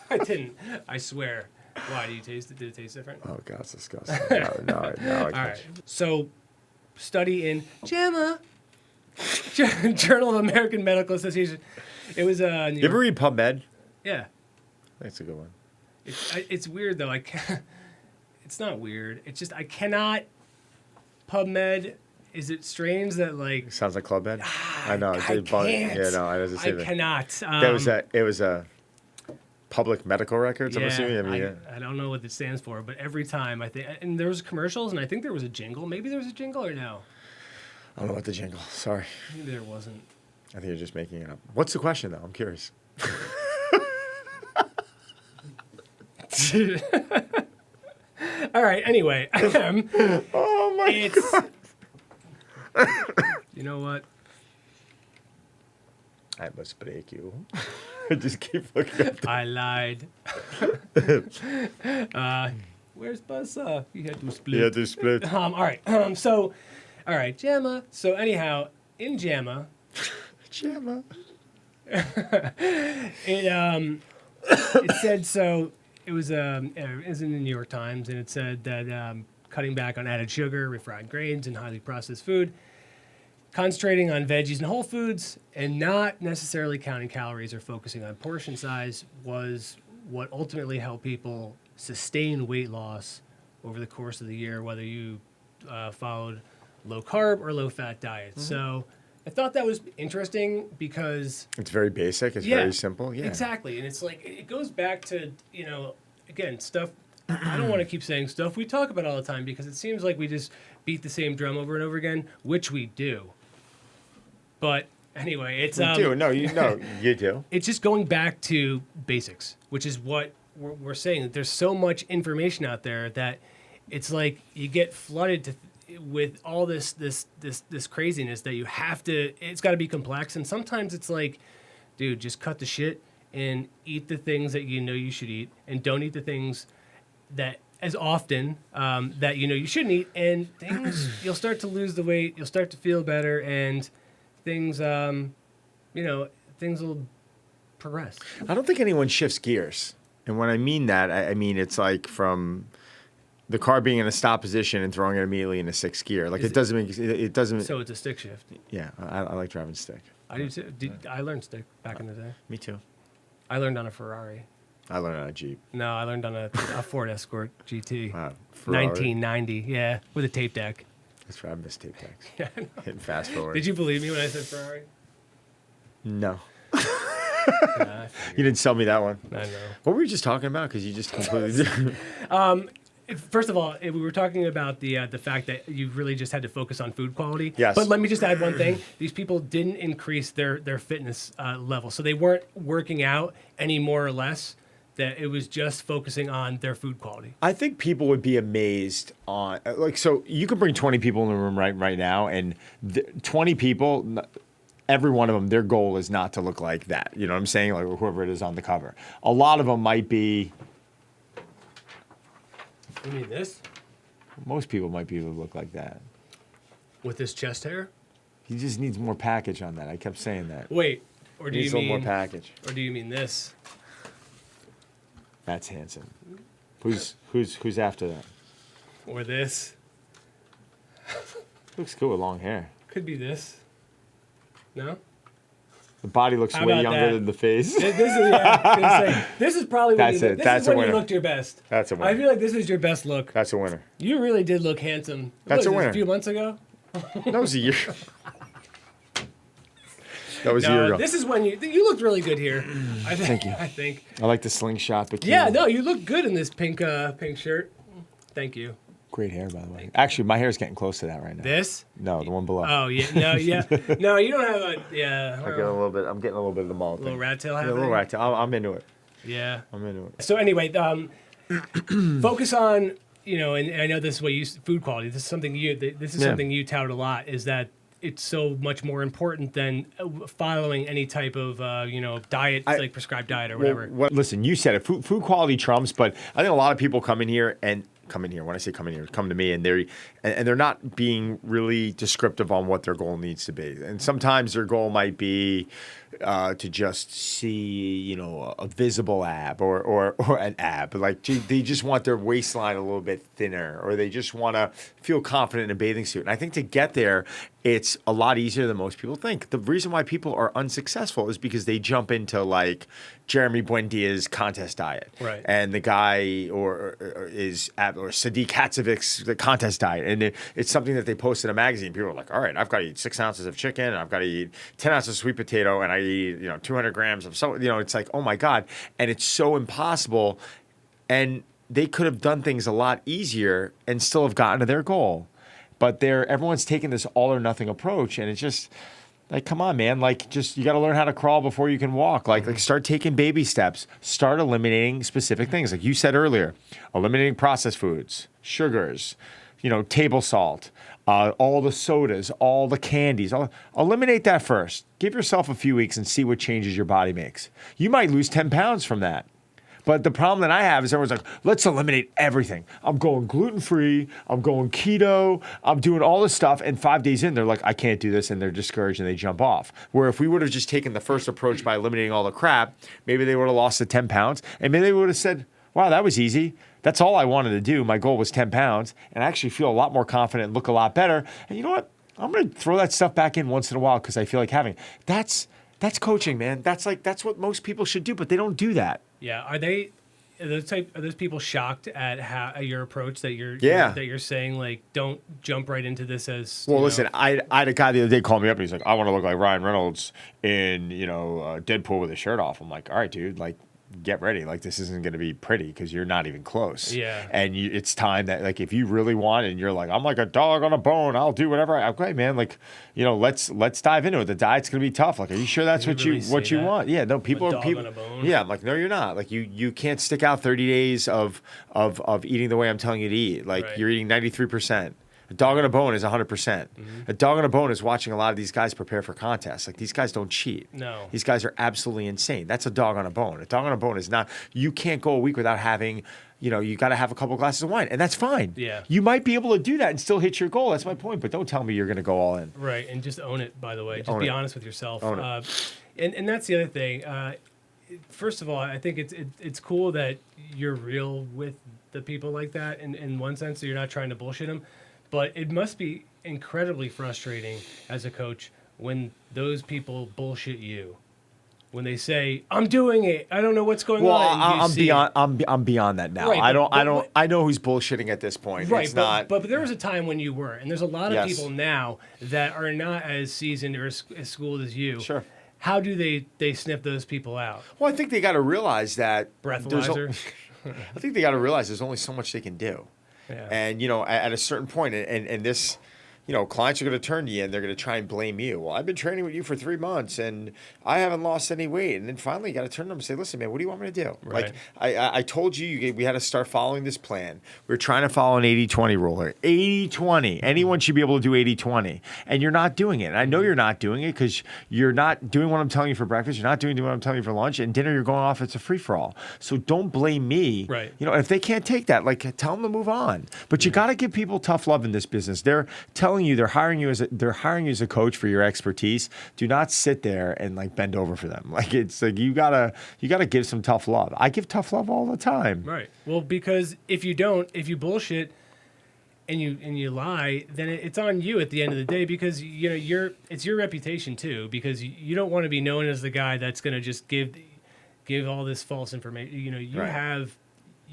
Speaker 2: I didn't. I swear. Why? Do you taste it? Did it taste different?
Speaker 1: Oh, God, it's disgusting. No,
Speaker 2: All right. So, study in JAMA, Journal of American Medical Association. It was
Speaker 1: you ever read PubMed?
Speaker 2: Yeah.
Speaker 1: That's a good one.
Speaker 2: It's weird though. It's not weird. It's just I cannot. PubMed. Is it strange that like?
Speaker 1: It sounds like Club Med. I know.
Speaker 2: I can't.
Speaker 1: Yeah, no, I was the same thing.
Speaker 2: I cannot.
Speaker 1: It was a public medical records, I'm assuming? I mean,
Speaker 2: I don't know what it stands for, but every time I think, and there was commercials, and I think there was a jingle. Maybe there was a jingle or no?
Speaker 1: I don't know what the jingle. Sorry.
Speaker 2: Maybe there wasn't.
Speaker 1: I think you're just making it up. What's the question, though? I'm curious.
Speaker 2: All right. Anyway,
Speaker 1: Oh my God.
Speaker 2: You know what?
Speaker 1: I must break you. I just keep looking at
Speaker 2: I lied. Where's Buzz? You had to split.
Speaker 1: Yeah, they split.
Speaker 2: All right. All right, JAMA. So anyhow, in JAMA,
Speaker 1: Gemma.
Speaker 2: it said so. It was in the New York Times, and it said that cutting back on added sugar, refined grains, and highly processed food, concentrating on veggies and whole foods, and not necessarily counting calories or focusing on portion size was what ultimately helped people sustain weight loss over the course of the year, whether you followed low carb or low fat diets. So I thought that was interesting because
Speaker 1: It's very basic. It's very simple. Yeah.
Speaker 2: exactly. And it's like, it goes back to, again, stuff. I don't want to keep saying stuff we talk about all the time because it seems like we just beat the same drum over and over again, which we do. But anyway, it's
Speaker 1: You do. No, you do.
Speaker 2: it's just going back to basics, which is what we're saying. There's so much information out there that it's like you get flooded with all this craziness that you have to. It's got to be complex, and sometimes it's like, dude, just cut the shit and eat the things that you know you should eat, and don't eat the things that as often that you know you shouldn't eat, and things you'll start to lose the weight, you'll start to feel better, and things things will progress.
Speaker 1: I don't think anyone shifts gears. And when I mean that, I mean it's like from the car being in a stop position and throwing it immediately into sixth gear. Like it doesn't.
Speaker 2: So it's a stick shift.
Speaker 1: Yeah, I like driving stick.
Speaker 2: I do too. I learned stick back in the day.
Speaker 1: Me too.
Speaker 2: I learned on a Ferrari.
Speaker 1: I learned on a Jeep.
Speaker 2: No, I learned on a Ford Escort GT.
Speaker 1: Ferrari.
Speaker 2: 1990, yeah, with a tape deck.
Speaker 1: That's right. I missed tape decks.
Speaker 2: Yeah, I know.
Speaker 1: Hitting fast forward.
Speaker 2: Did you believe me when I said Ferrari?
Speaker 1: No.
Speaker 2: Nah,
Speaker 1: You didn't sell me that one.
Speaker 2: I know.
Speaker 1: What were you just talking about? Because you just completely.
Speaker 2: First of all, we were talking about the fact that you really just had to focus on food quality.
Speaker 1: Yes.
Speaker 2: But let me just add one thing. These people didn't increase their fitness level. So they weren't working out any more or less. That it was just focusing on their food quality.
Speaker 1: I think people would be amazed on so you could bring 20 people in the room right now, and 20 people, every one of them, their goal is not to look like that. You know what I'm saying? Like whoever it is on the cover. A lot of them might be.
Speaker 2: You mean this?
Speaker 1: Most people might be able to look like that.
Speaker 2: With this chest hair?
Speaker 1: He just needs more package on that. I kept saying that.
Speaker 2: Wait, or do
Speaker 1: Needs
Speaker 2: you
Speaker 1: a little
Speaker 2: mean
Speaker 1: more package.
Speaker 2: Or do you mean this?
Speaker 1: That's handsome. Who's after that?
Speaker 2: Or this?
Speaker 1: Looks cool with long hair.
Speaker 2: Could be this. No?
Speaker 1: The body looks
Speaker 2: How
Speaker 1: way
Speaker 2: about
Speaker 1: younger
Speaker 2: that?
Speaker 1: than the face.
Speaker 2: This is yeah, this is probably when
Speaker 1: That's
Speaker 2: you
Speaker 1: it.
Speaker 2: look, this
Speaker 1: That's
Speaker 2: is
Speaker 1: a
Speaker 2: when
Speaker 1: winner.
Speaker 2: you looked your best.
Speaker 1: That's a winner.
Speaker 2: I feel like this is your best look.
Speaker 1: That's a winner.
Speaker 2: You really did look handsome.
Speaker 1: That's
Speaker 2: What
Speaker 1: a
Speaker 2: was this,
Speaker 1: winner.
Speaker 2: A few months ago?
Speaker 1: That was a year. That was a year ago.
Speaker 2: This is when you looked really good here.
Speaker 1: Thank you.
Speaker 2: I think.
Speaker 1: I like the slingshot bikini.
Speaker 2: Yeah, no, you look good in this pink shirt. Thank you.
Speaker 1: Great hair, by the way. Actually, my hair is getting close to that right now.
Speaker 2: This?
Speaker 1: No, the one below.
Speaker 2: Oh yeah, no, yeah, no, you don't have a yeah.
Speaker 1: I'm getting a little bit of the mall thing.
Speaker 2: Little rat tail
Speaker 1: Yeah, a
Speaker 2: happening.
Speaker 1: little rat tail. I'm into it.
Speaker 2: Yeah.
Speaker 1: I'm into it.
Speaker 2: So anyway, focus on and I know this is what you food quality. This is something something you tout a lot. Is that it's so much more important than following any type of diet, like prescribed diet or whatever.
Speaker 1: Listen, you said it. Food quality trumps, but I think a lot of people come in here. When I say come in here, come to me, and they're not being really descriptive on what their goal needs to be. And sometimes their goal might be to just see, a visible ab or an ab. Like they just want their waistline a little bit thinner, or they just want to feel confident in a bathing suit. And I think to get there, it's a lot easier than most people think. The reason why people are unsuccessful is because they jump into like Jeremy Buendia's contest diet,
Speaker 2: Right.
Speaker 1: and the guy or Sadiq Hatzevic's the contest diet, and it's something that they post in a magazine. People are like, all right, I've got to eat 6 ounces of chicken, and I've got to eat 10 ounces of sweet potato, and I eat 200 grams of it's like, oh my god, and it's so impossible, and they could have done things a lot easier and still have gotten to their goal. But everyone's taking this all or nothing approach, and it's just like, come on, man. Like, just you got to learn how to crawl before you can walk. Like start taking baby steps. Start eliminating specific things, like you said earlier. Eliminating processed foods, sugars, table salt, all the sodas, all the candies. Eliminate that first. Give yourself a few weeks and see what changes your body makes. You might lose 10 pounds from that. But the problem that I have is everyone's like, let's eliminate everything. I'm going gluten-free. I'm going keto. I'm doing all this stuff. And 5 days in, they're like, I can't do this. And they're discouraged and they jump off. Where if we would have just taken the first approach by eliminating all the crap, maybe they would have lost the 10 pounds. And maybe they would have said, wow, that was easy. That's all I wanted to do. My goal was 10 pounds. And I actually feel a lot more confident and look a lot better. And you know what? I'm going to throw that stuff back in once in a while because I feel like having it. That's coaching, man. That's what most people should do, but they don't do that.
Speaker 2: Yeah, are those people shocked at your approach that you're saying like don't jump right into this as
Speaker 1: listen, I had a guy the other day call me up and he's like, I want to look like Ryan Reynolds in Deadpool with his shirt off. I'm like, all right, dude, like get ready. Like this isn't going to be pretty because you're not even close.
Speaker 2: Yeah.
Speaker 1: And it's time that like if you really want it and you're like, I'm like a dog on a bone, I'll do whatever. Okay, man. Like let's dive into it. The diet's going to be tough. Like, are you sure that's what you want? Yeah. No, people are people. Yeah. I'm like, no, you're not. Like you can't stick out 30 days of eating the way I'm telling you to eat. Like You're eating 93%. A dog on a bone is 100%. Mm-hmm. A dog on a bone is watching a lot of these guys prepare for contests. Like, these guys don't cheat.
Speaker 2: No.
Speaker 1: These guys are absolutely insane. That's a dog on a bone. A dog on a bone is not, you can't go a week without having, you got to have a couple glasses of wine, and that's fine.
Speaker 2: Yeah.
Speaker 1: You might be able to do that and still hit your goal. That's my point, but don't tell me you're going to go all in.
Speaker 2: Right, and just own it, by the way. Just be honest with yourself.
Speaker 1: Own it.
Speaker 2: And that's the other thing. First of all, I think it's cool that you're real with the people like that in one sense, so you're not trying to bullshit them. But it must be incredibly frustrating as a coach when those people bullshit you. When they say, "I'm doing it. I don't know what's going on."
Speaker 1: I'm beyond that now. Right, I know who's bullshitting at this point.
Speaker 2: Right,
Speaker 1: it's not.
Speaker 2: But there was a time when you weren't, and there's a lot of people now that are not as seasoned or as schooled as you.
Speaker 1: Sure.
Speaker 2: How do they sniff those people out?
Speaker 1: Well, I think they got to realize that
Speaker 2: breathalyzer.
Speaker 1: I think they got to realize there's only so much they can do.
Speaker 2: Yeah.
Speaker 1: And, at a certain point, and this, clients are going to turn to you and they're going to try and blame you. Well, I've been training with you for 3 months and I haven't lost any weight. And then finally you got to turn to them and say, listen, man, what do you want me to do?
Speaker 2: Right.
Speaker 1: Like, I told you we had to start following this plan. We're trying to follow an 80-20 rule here. 80-20. Anyone should be able to do 80-20. And you're not doing it. And I know you're not doing it because you're not doing what I'm telling you for breakfast. You're not doing what I'm telling you for lunch. And dinner, you're going off. It's a free-for-all. So don't blame me.
Speaker 2: Right.
Speaker 1: If they can't take that, like, tell them to move on. But you got to give people tough love in this business. They're telling you, they're hiring you as a coach for your expertise. Do not sit there and like bend over for them. Like, it's like you gotta give some tough love. I give tough love all the time.
Speaker 2: Right. Well, because if you bullshit and you lie, then it's on you at the end of the day because it's your reputation too. Because you don't want to be known as the guy that's going to just give all this false information.
Speaker 1: Right.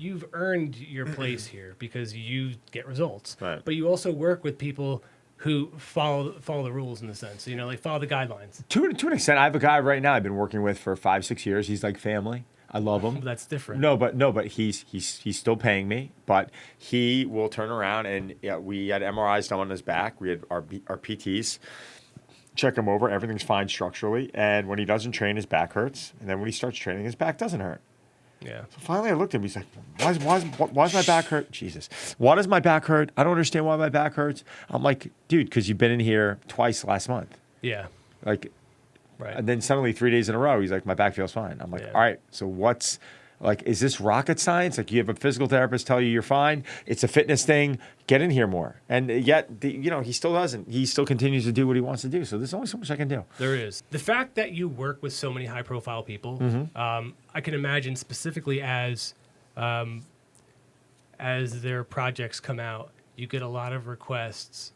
Speaker 2: You've earned your place here because you get results.
Speaker 1: Right.
Speaker 2: But you also work with people who follow the rules in the sense, like follow the guidelines.
Speaker 1: To an extent, I have a guy right now I've been working with for 5-6 years. He's like family. I love him.
Speaker 2: That's different.
Speaker 1: No, but he's still paying me. But he will turn around and we had MRIs done on his back. We had our PTs check him over. Everything's fine structurally. And when he doesn't train, his back hurts. And then when he starts training, his back doesn't hurt.
Speaker 2: Yeah. So
Speaker 1: finally I looked at him. He's like, why's my back hurt? Jesus. Why does my back hurt? I don't understand why my back hurts. I'm like, dude, because you've been in here twice last month.
Speaker 2: Yeah.
Speaker 1: Like,
Speaker 2: right.
Speaker 1: And then suddenly 3 days in a row, he's like, my back feels fine. I'm like, all right, so what's, like, is this rocket science? Like, you have a physical therapist tell you you're fine. It's a fitness thing. Get in here more. And yet, he still doesn't. He still continues to do what he wants to do. So there's only so much I can do.
Speaker 2: There is. The fact that you work with so many high-profile people, I can imagine specifically as their projects come out, you get a lot of requests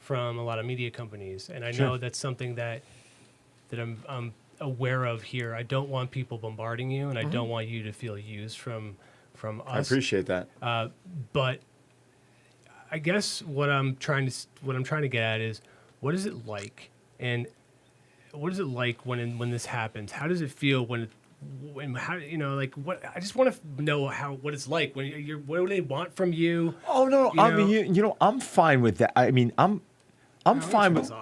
Speaker 2: from a lot of media companies, and I know that's something that I'm aware of here. I don't want people bombarding you, and I don't want you to feel used from us.
Speaker 1: I appreciate that.
Speaker 2: But I guess what I'm trying to get at is, what is it like, and what is it like when this happens? How does it feel when how, like, what? I just want to know what it's like when what do they want from you?
Speaker 1: Oh no, I mean, I'm fine with that. I mean, I'm fine with.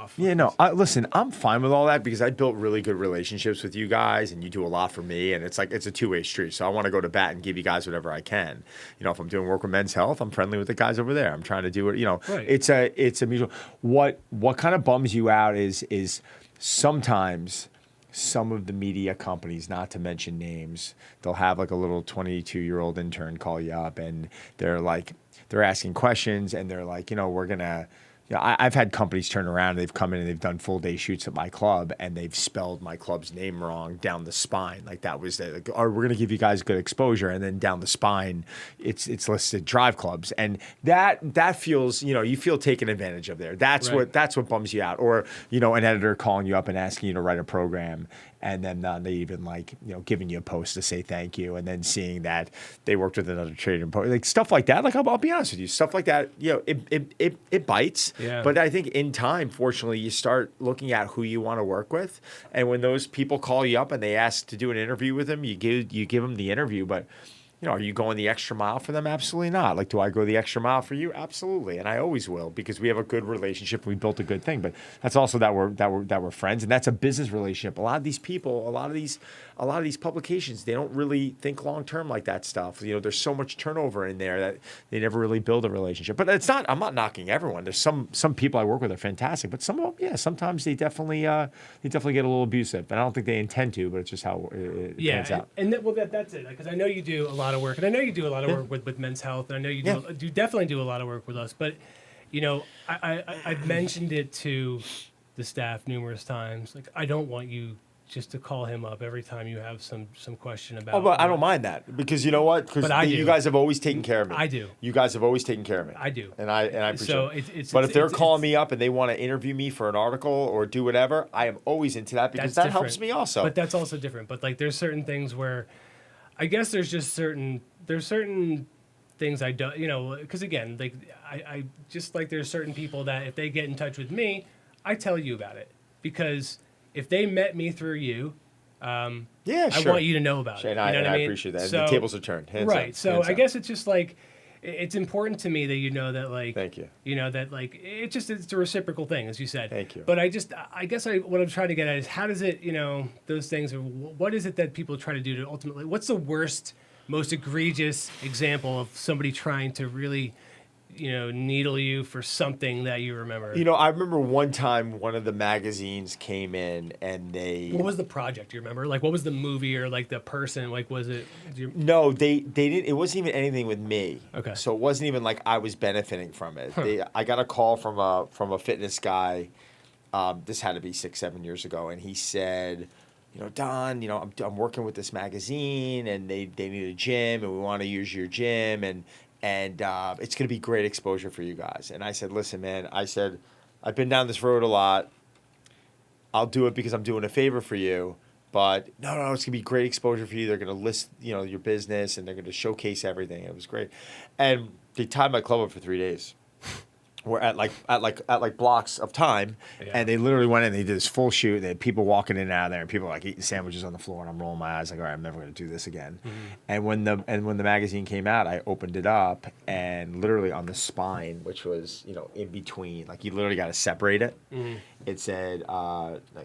Speaker 1: Listen, I'm fine with all that because I built really good relationships with you guys, and you do a lot for me, and it's like it's a two-way street. So I want to go to bat and give you guys whatever I can. If I'm doing work with Men's Health, I'm friendly with the guys over there. I'm trying to do it.
Speaker 2: Right.
Speaker 1: It's a mutual. What kind of bums you out is sometimes some of the media companies, not to mention names, they'll have like a little 22-year-old intern call you up, and they're asking questions, and they're like, we're gonna. I've had companies turn around, and they've come in and they've done full day shoots at my club, and they've spelled my club's name wrong down the spine. Like that was we're going to give you guys good exposure, and then down the spine, it's listed Drive Clubs, and that feels you feel taken advantage of there. That's what bums you out, or an editor calling you up and asking you to write a program. And then they even giving you a post to say thank you, and then seeing that they worked with another trader, like stuff like that. Like I'll be honest with you, stuff like that. It bites.
Speaker 2: Yeah.
Speaker 1: But I think in time, fortunately, you start looking at who you want to work with, and when those people call you up and they ask to do an interview with them, you give them the interview, but. Are you going the extra mile for them? Absolutely not. Like, do I go the extra mile for you? Absolutely, and I always will because we have a good relationship. We built a good thing, but that's also that we're friends, and that's a business relationship. A lot of these people, a lot of these publications, they don't really think long term like that stuff. There's so much turnover in there that they never really build a relationship. But it's not. I'm not knocking everyone. There's some people I work with are fantastic, but some of them, sometimes they definitely get a little abusive, and I don't think they intend to, but it's just how it pans out.
Speaker 2: And that's it. Because I know you do a lot of work, and I know you do a lot of work with Men's Health, and I know you do definitely do a lot of work with us. But I've mentioned it to the staff numerous times. Like, I don't want you just to call him up every time you have some question about.
Speaker 1: Oh, but I don't mind that because you know what? Because you guys have always taken care of me.
Speaker 2: I do.
Speaker 1: You guys have always taken care of me.
Speaker 2: I do.
Speaker 1: And I appreciate it. But if they're calling me up and they want to interview me for an article or do whatever, I am always into that because that helps me also.
Speaker 2: But that's also different. But there's certain things where, I guess there's certain things I don't, because again, I just there's certain people that if they get in touch with me, I tell you about it because if they met me through you, I want you to know about it.
Speaker 1: I appreciate that. So, the tables are turned. Hands up.
Speaker 2: I guess it's just it's important to me that that
Speaker 1: thank you.
Speaker 2: That it's a reciprocal thing, as you said.
Speaker 1: Thank you.
Speaker 2: But I guess what I'm trying to get at is how does it, those things, what is it that people try to do to ultimately, what's the worst, most egregious example of somebody trying to really, needle you for something that you remember?
Speaker 1: I remember one time one of the magazines came in and
Speaker 2: What was the project? Do you remember? What was the movie or the person? Was it?
Speaker 1: No, they didn't. It wasn't even anything with me.
Speaker 2: Okay.
Speaker 1: So it wasn't even like I was benefiting from it. I got a call from a fitness guy. This had to be 6-7 years ago, and he said, Don, I'm working with this magazine, and they need a gym, and we want to use your gym, and it's going to be great exposure for you guys. And I said, listen, man, I've been down this road a lot. I'll do it because I'm doing a favor for you. But no, it's going to be great exposure for you. They're going to list, your business, and they're going to showcase everything. It was great. And they tied my club up for 3 days. We're at blocks of time, and they literally went in. They did this full shoot. They had people walking in and out of there, and people eating sandwiches on the floor. And I'm rolling my eyes all right, I'm never going to do this again. Mm-hmm. And when the magazine came out, I opened it up, and literally on the spine, which was in between, you literally got to separate it. Mm-hmm. It said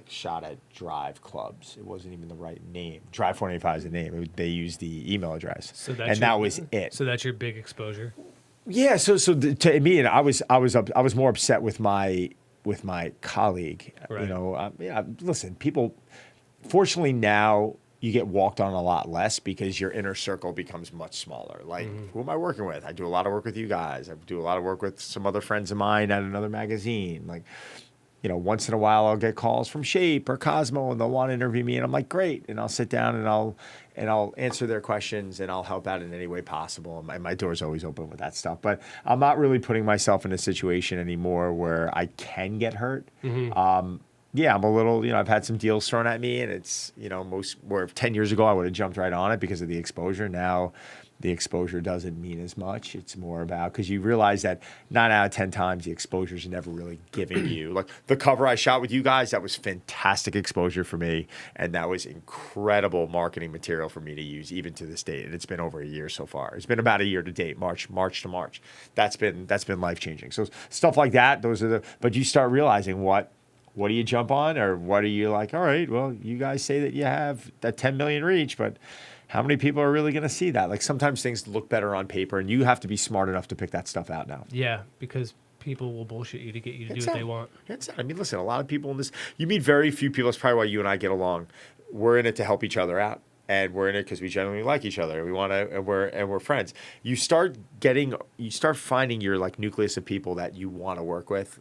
Speaker 1: shot at Drive Clubs. It wasn't even the right name. Drive 485 is the name. They used the email address, that was it.
Speaker 2: So that's your big exposure.
Speaker 1: Yeah, so to me, and I was more upset with my colleague.
Speaker 2: Right.
Speaker 1: Listen, people. Fortunately, now you get walked on a lot less because your inner circle becomes much smaller. Who am I working with? I do a lot of work with you guys. I do a lot of work with some other friends of mine at another magazine. once in a while I'll get calls from Shape or Cosmo and they'll want to interview me, and I'm like, great. And I'll sit down and I'll answer their questions and I'll help out in any way possible. And my door's always open with that stuff. But I'm not really putting myself in a situation anymore where I can get hurt. Yeah, I'm a little, I've had some deals thrown at me, and it's, where 10 years ago I would have jumped right on it because of the exposure. Now the exposure doesn't mean as much. It's more about, because you realize that 9 out of 10 times the exposure is never really giving you. Like the cover I shot with you guys, that was fantastic exposure for me. And that was incredible marketing material for me to use even to this date. And it's been over a year so far. It's been about a year to date, March to March. That's been life-changing. So stuff like that, but you start realizing what do you jump on, or what are you like, all right, well, you guys say that you have that 10 million reach, but how many people are really going to see that? Like sometimes things look better on paper, and you have to be smart enough to pick that stuff out now.
Speaker 2: Yeah, because people will bullshit you to get you to do what they want.
Speaker 1: I mean, listen, a lot of people in this, you meet very few people. That's probably why you and I get along. We're in it to help each other out. And we're in it because we genuinely like each other. We want to, and we're friends. You start finding your like nucleus of people that you want to work with,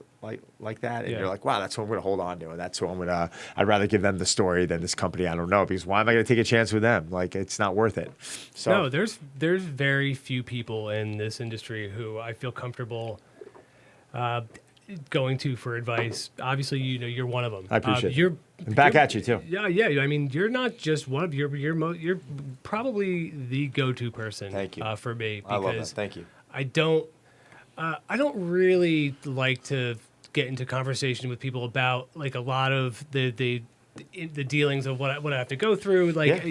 Speaker 1: like that, and you're like, wow, that's who I'm going to hold on to, and that's who I'd rather give them the story than this company I don't know, because why am I going to take a chance with them? Like, it's not worth it. So
Speaker 2: no, there's very few people in this industry who I feel comfortable going to for advice. Obviously, you're one of them.
Speaker 1: I appreciate it. Back at you too.
Speaker 2: Yeah. I mean, you're not just one of you're probably the go-to person.
Speaker 1: Thank you.
Speaker 2: For me.
Speaker 1: I love that. Thank you.
Speaker 2: I don't really like to get into conversation with people about like a lot of the dealings of what I have to go through, like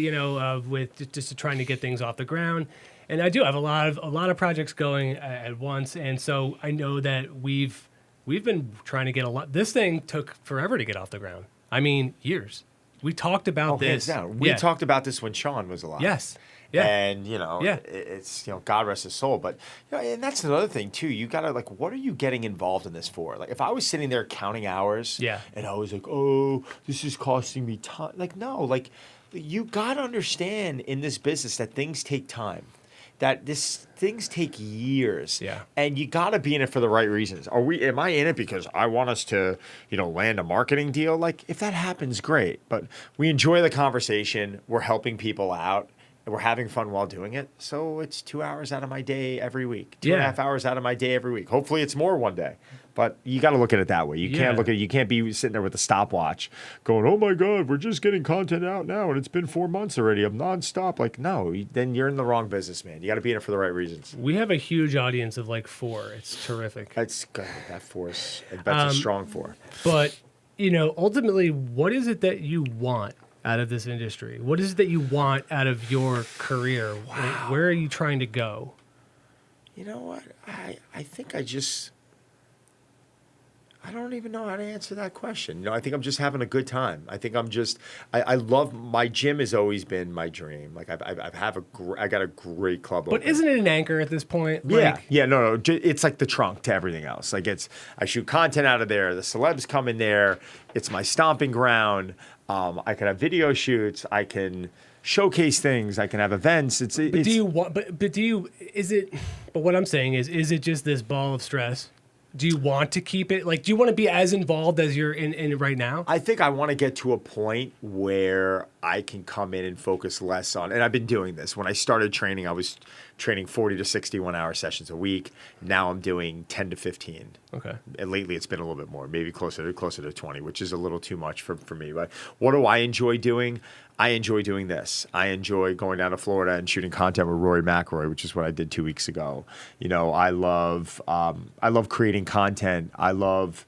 Speaker 2: with just trying to get things off the ground. And I do have a lot of projects going at once, and so I know that we've been trying to get a lot. This thing took forever to get off the ground. I mean, years. We talked about this.
Speaker 1: Hands down. We talked about this when Sean was alive.
Speaker 2: Yes. Yeah.
Speaker 1: And, it's, God rest his soul. But, and that's another thing, too. You got to, like, what are you getting involved in this for? Like, if I was sitting there counting hours and I was like, oh, this is costing me time. Like, no. Like, you got to understand in this business that things take time. That things take years.
Speaker 2: Yeah.
Speaker 1: And you got to be in it for the right reasons. Am I in it because I want us to, land a marketing deal? Like, if that happens, great. But we enjoy the conversation. We're helping people out. And we're having fun while doing it. So it's 2 hours out of my day every week. 2.5 hours out of my day every week. Hopefully it's more one day. But you got to look at it that way. You can't look at it. You can't be sitting there with a stopwatch going, oh my God, we're just getting content out now and it's been 4 months already. I'm nonstop. Like, no, then you're in the wrong business, man. You got to be in it for the right reasons.
Speaker 2: We have a huge audience of like 4. It's terrific.
Speaker 1: That's good. That force. That's a strong 4.
Speaker 2: But, ultimately, what is it that you want out of this industry? What is it that you want out of your career?
Speaker 1: Wow.
Speaker 2: Where are you trying to go?
Speaker 1: You know what? I think I don't even know how to answer that question. I think I'm just having a good time. I think I love, my gym has always been my dream. Like I got a great club.
Speaker 2: But isn't it an anchor at this point?
Speaker 1: Yeah. No. It's like the trunk to everything else. Like I shoot content out of there. The celebs come in there. It's my stomping ground. I can have video shoots. I can showcase things. I can have events. But
Speaker 2: what I'm saying is it just this ball of stress? Do you want to keep it? Like, do you want to be as involved as you're in right now?
Speaker 1: I think I want to get to a point where I can come in and focus less on, and I've been doing this. When I started training, I was training 40 to 61 hour sessions a week. Now I'm doing 10 to 15.
Speaker 2: Okay.
Speaker 1: And lately it's been a little bit more, maybe closer to 20, which is a little too much for me. But what do I enjoy doing? I enjoy doing this. I enjoy going down to Florida and shooting content with Rory McIlroy, which is what I did 2 weeks ago. I love creating content. I love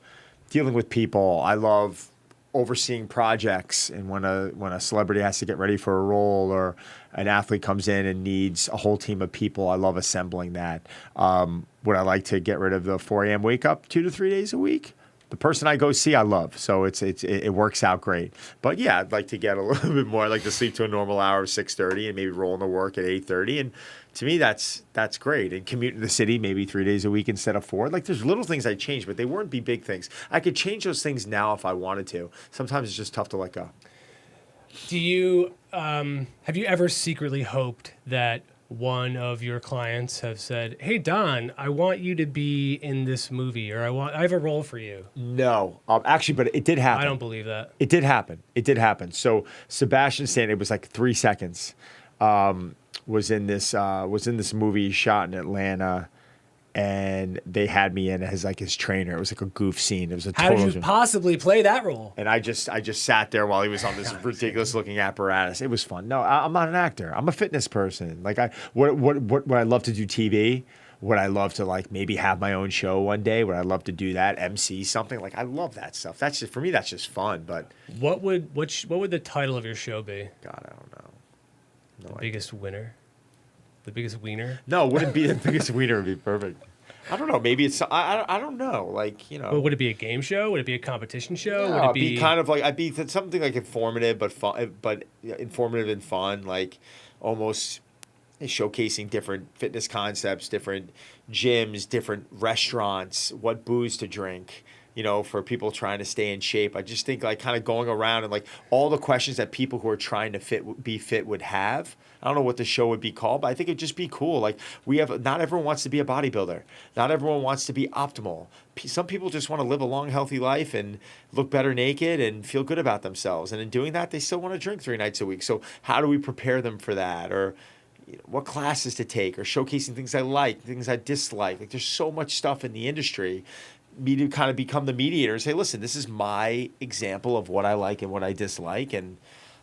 Speaker 1: dealing with people. I love overseeing projects. And when a celebrity has to get ready for a role, or an athlete comes in and needs a whole team of people, I love assembling that. Would I like to get rid of the 4 a.m. wake up 2 to 3 days a week? The person I go see, I love. So it works out great. But yeah, I'd like to get a little bit more. I'd like to sleep to a normal hour of 6:30 and maybe roll into work at 8:30. And to me, that's great. And commute to the city maybe 3 days a week instead of 4. Like, there's little things I change, but they wouldn't be big things. I could change those things now if I wanted to. Sometimes it's just tough to let go.
Speaker 2: Do you have you ever secretly hoped that one of your clients have said, "Hey Don, I want you to be in this movie, or I have a role for you"?
Speaker 1: No, actually, but it did happen.
Speaker 2: I don't believe that.
Speaker 1: It did happen. It did happen. So Sebastian Stan, it was like 3 seconds. Was in this movie shot in Atlanta, and they had me in as like his trainer. It was like a goof scene. It was a
Speaker 2: How
Speaker 1: total.
Speaker 2: did you possibly play that role?
Speaker 1: And I just sat there while he was on this ridiculous looking apparatus. It was fun. No, I'm not an actor. I'm a fitness person. Like what I love to do TV. Would I love to like maybe have my own show one day? Would I love to do that? MC something? Like I love that stuff. That's just for me. That's just fun. But
Speaker 2: what would the title of your show be?
Speaker 1: God, I don't know. No
Speaker 2: The
Speaker 1: idea.
Speaker 2: biggest winner? The biggest wiener?
Speaker 1: No, it wouldn't be the biggest wiener. Would be perfect. I don't know. Maybe it's I don't know. Like
Speaker 2: Well, would it be a game show? Would it be a competition show?
Speaker 1: No,
Speaker 2: Would it
Speaker 1: it'd be kind of like I'd be something like informative but fun, but informative and fun, like almost showcasing different fitness concepts, different gyms, different restaurants, what booze to drink, for people trying to stay in shape. I just think like kind of going around and like all the questions that people who are trying to be fit would have. I don't know what the show would be called, but I think it'd just be cool. Like not everyone wants to be a bodybuilder. Not everyone wants to be optimal. Some people just want to live a long, healthy life and look better naked and feel good about themselves. And in doing that, they still want to drink 3 nights a week. So how do we prepare them for that? Or what classes to take, or showcasing things I like, things I dislike. Like there's so much stuff in the industry. Me to kind of become the mediator and say, listen, this is my example of what I like and what I dislike, and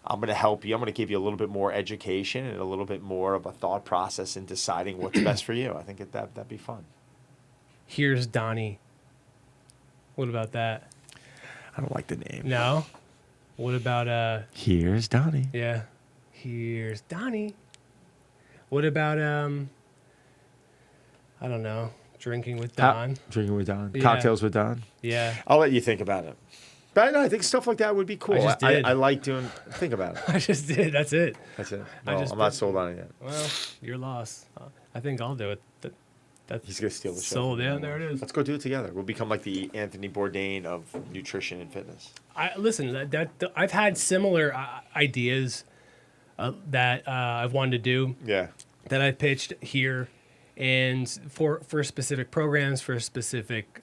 Speaker 1: I'm going to help you. I'm going to give you a little bit more education and a little bit more of a thought process in deciding what's best for you. I think that'd be fun.
Speaker 2: Here's Donnie. What about that?
Speaker 1: I don't like the name.
Speaker 2: No? What about
Speaker 1: Here's Donnie.
Speaker 2: Yeah. Here's Donnie. What about I don't know, drinking with Don?
Speaker 1: Drinking with Don.
Speaker 2: Yeah.
Speaker 1: Cocktails with Don.
Speaker 2: Yeah.
Speaker 1: I'll let you think about it. But I think stuff like that would be cool.
Speaker 2: I just did.
Speaker 1: I like doing. Think about it.
Speaker 2: I just did. That's it.
Speaker 1: That's it.
Speaker 2: I
Speaker 1: No,
Speaker 2: just
Speaker 1: I'm not
Speaker 2: put-
Speaker 1: sold on it yet.
Speaker 2: Well, your loss. I think I'll do it. That's
Speaker 1: He's gonna steal the show.
Speaker 2: sold. Yeah, there it is.
Speaker 1: Let's go do it together. We'll become like the Anthony Bourdain of nutrition and fitness.
Speaker 2: Listen. I've had similar ideas that I've wanted to do.
Speaker 1: Yeah.
Speaker 2: That I pitched here, and for specific programs, for specific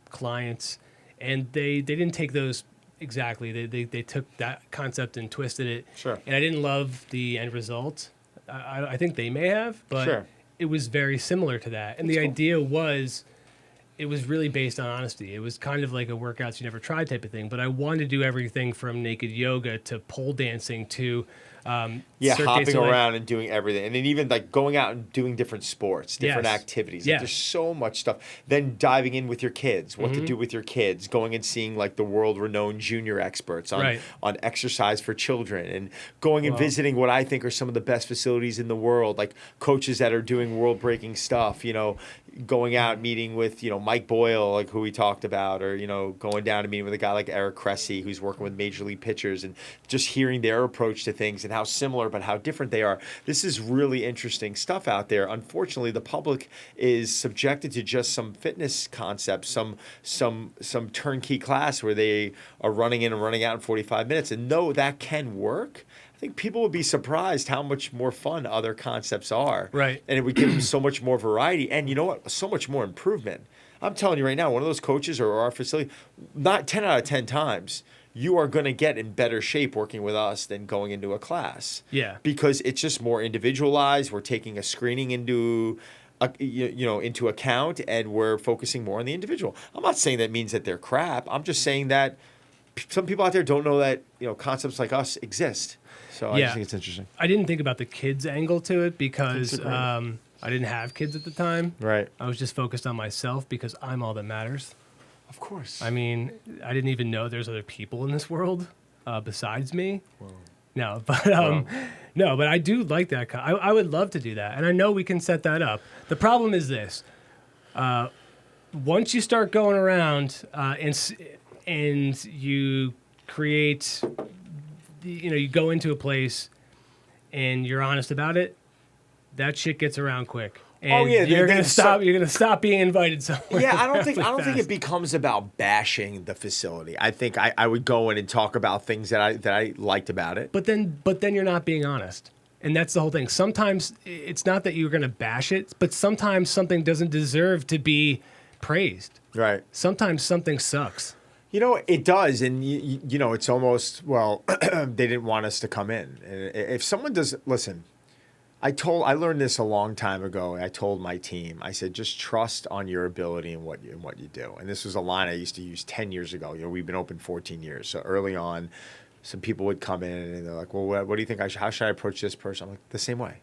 Speaker 2: clients, and they didn't take those exactly. They took that concept and twisted it.
Speaker 1: Sure.
Speaker 2: And I didn't love the end result. I think they may have, but
Speaker 1: Sure.
Speaker 2: it was very similar to that. And the idea was, it was really based on honesty. It was kind of like a workouts you never tried type of thing. But I wanted to do everything from naked yoga to pole dancing to
Speaker 1: Hopping around and doing everything. And then even like going out and doing different sports, different
Speaker 2: Yes.
Speaker 1: activities. Like,
Speaker 2: Yes.
Speaker 1: there's so much stuff. Then diving in with your kids, what to do with your kids, going and seeing like the world-renowned junior experts on exercise for children, and going and visiting what I think are some of the best facilities in the world, like coaches that are doing world-breaking stuff, going out meeting with, Mike Boyle, like who we talked about, or, going down and meeting with a guy like Eric Cressy, who's working with major league pitchers, and just hearing their approach to things and how similar but how different they are. This is really interesting stuff out there. Unfortunately, the public is subjected to just some fitness concepts, some turnkey class where they are running in and running out in 45 minutes. And no, that can work. I think people would be surprised how much more fun other concepts are.
Speaker 2: Right.
Speaker 1: And it would give them so much more variety. And you know what? So much more improvement. I'm telling you right now, one of those coaches or our facility, not 10 out of 10 times, you are going to get in better shape working with us than going into a class.
Speaker 2: Yeah.
Speaker 1: Because it's just more individualized. We're taking a screening into account, and we're focusing more on the individual. I'm not saying that means that they're crap. I'm just saying that some people out there don't know that, concepts like us exist. So I just think it's interesting.
Speaker 2: I didn't think about the kids angle to it because I didn't have kids at the time.
Speaker 1: Right.
Speaker 2: I was just focused on myself because I'm all that matters.
Speaker 1: Of course.
Speaker 2: I mean, I didn't even know there's other people in this world besides me.
Speaker 1: Whoa.
Speaker 2: No, but I do like that. I would love to do that, and I know we can set that up. The problem is this: once you start going around and you create, you go into a place and you're honest about it, that shit gets around quick. And you're gonna stop. You're gonna stop being invited somewhere.
Speaker 1: Yeah, I don't think it becomes about bashing the facility. I think I would go in and talk about things that I liked about it.
Speaker 2: But then you're not being honest. And that's the whole thing. Sometimes it's not that you're going to bash it, but sometimes something doesn't deserve to be praised.
Speaker 1: Right.
Speaker 2: Sometimes something sucks.
Speaker 1: You know, it does. And, you know, it's almost, well, they didn't want us to come in. And if someone does, listen, I learned this a long time ago. I told my team, I said, just trust on your ability and what you do. And this was a line I used to use 10 years ago. You know, we've been open 14 years. So early on, some people would come in and they're like, well, what do you think how should I approach this person? I'm like, the same way.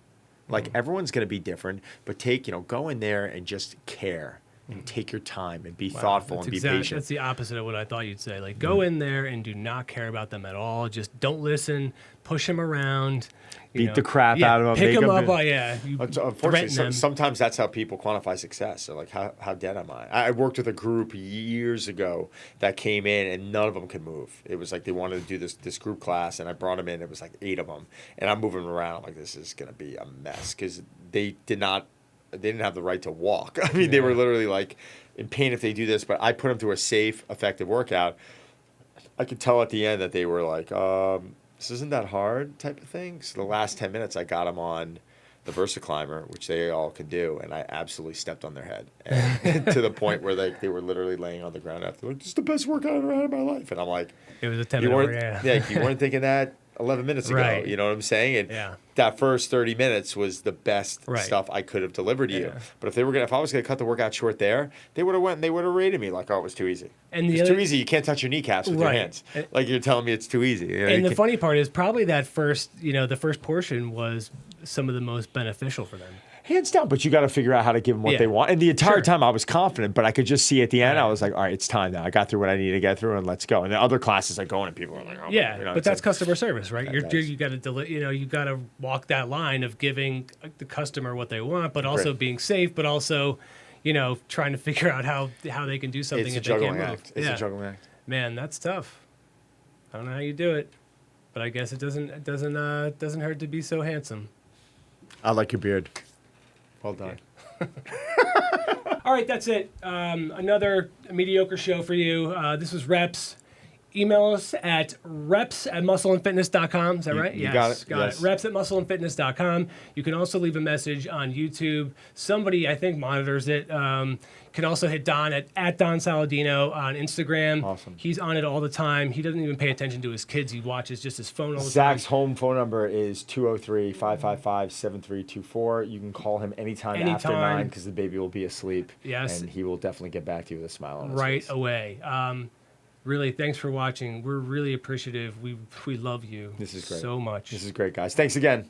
Speaker 1: Like, everyone's going to be different, but go in there and just care and take your time and be thoughtful and be patient.
Speaker 2: That's the opposite of what I thought you'd say. Like, go in there and do not care about them at all. Just don't listen, push them around.
Speaker 1: Beat the crap out of them.
Speaker 2: Pick them up.
Speaker 1: Unfortunately, sometimes that's how people quantify success. They're like, how dead am I? I worked with a group years ago that came in and none of them could move. It was like they wanted to do this group class, and I brought them in. It was like 8 of them, and I'm moving them around. I'm like, this is going to be a mess because they didn't have the right to walk. I mean, they were literally like in pain if they do this, but I put them through a safe, effective workout. I could tell at the end that they were like, this isn't that hard type of thing. So the last 10 minutes, I got them on the VersaClimber, which they all can do, and I absolutely stepped on their head. And to the point where they were literally laying on the ground after, like, this is the best workout I've ever had in my life. And I'm like,
Speaker 2: it was a 10-minute workout.
Speaker 1: Yeah, you weren't thinking that 11 minutes ago.
Speaker 2: Right.
Speaker 1: You know what I'm saying? And that first 30 minutes was the best stuff I could have delivered to you. But if I was going to cut the workout short there, they would have rated me like, oh, it was too easy. And it's too easy. You can't touch your kneecaps with your hands. Like you're telling me it's too easy. You know,
Speaker 2: and the funny part is probably that the first portion was some of the most beneficial for them.
Speaker 1: Hands down, but you got to figure out how to give them what they want. And the entire time I was confident, but I could just see at the end, I was like, all right, it's time now. I got through what I needed to get through, and let's go. And the other classes I go in, and people are like, oh,
Speaker 2: but that's customer service, right? You got to you got to walk that line of giving the customer what they want, but also being safe, but also, trying to figure out how they can do something if they can't move.
Speaker 1: It's a juggling act.
Speaker 2: Man, that's tough. I don't know how you do it, but I guess it doesn't hurt to be so handsome.
Speaker 1: I like your beard. Well done.
Speaker 2: All right, that's it. Another mediocre show for you. This was Reps. Email us at reps@muscleandfitness.com. Is that right?
Speaker 1: You got it.
Speaker 2: Got it. Reps@muscleandfitness.com. You can also leave a message on YouTube. Somebody, I think, monitors it. Can also hit Don at Don Saladino on Instagram.
Speaker 1: Awesome.
Speaker 2: He's on it all the time. He doesn't even pay attention to his kids. He watches just his phone all the time.
Speaker 1: Zach's home phone number is 203-555-7324. You can call him anytime after 9 because the baby will be asleep.
Speaker 2: Yes.
Speaker 1: And he will definitely get back to you with a smile on his
Speaker 2: right
Speaker 1: face.
Speaker 2: Away. Really, thanks for watching. We're really appreciative. We love you.
Speaker 1: This is great.
Speaker 2: So much.
Speaker 1: This is great, guys. Thanks again.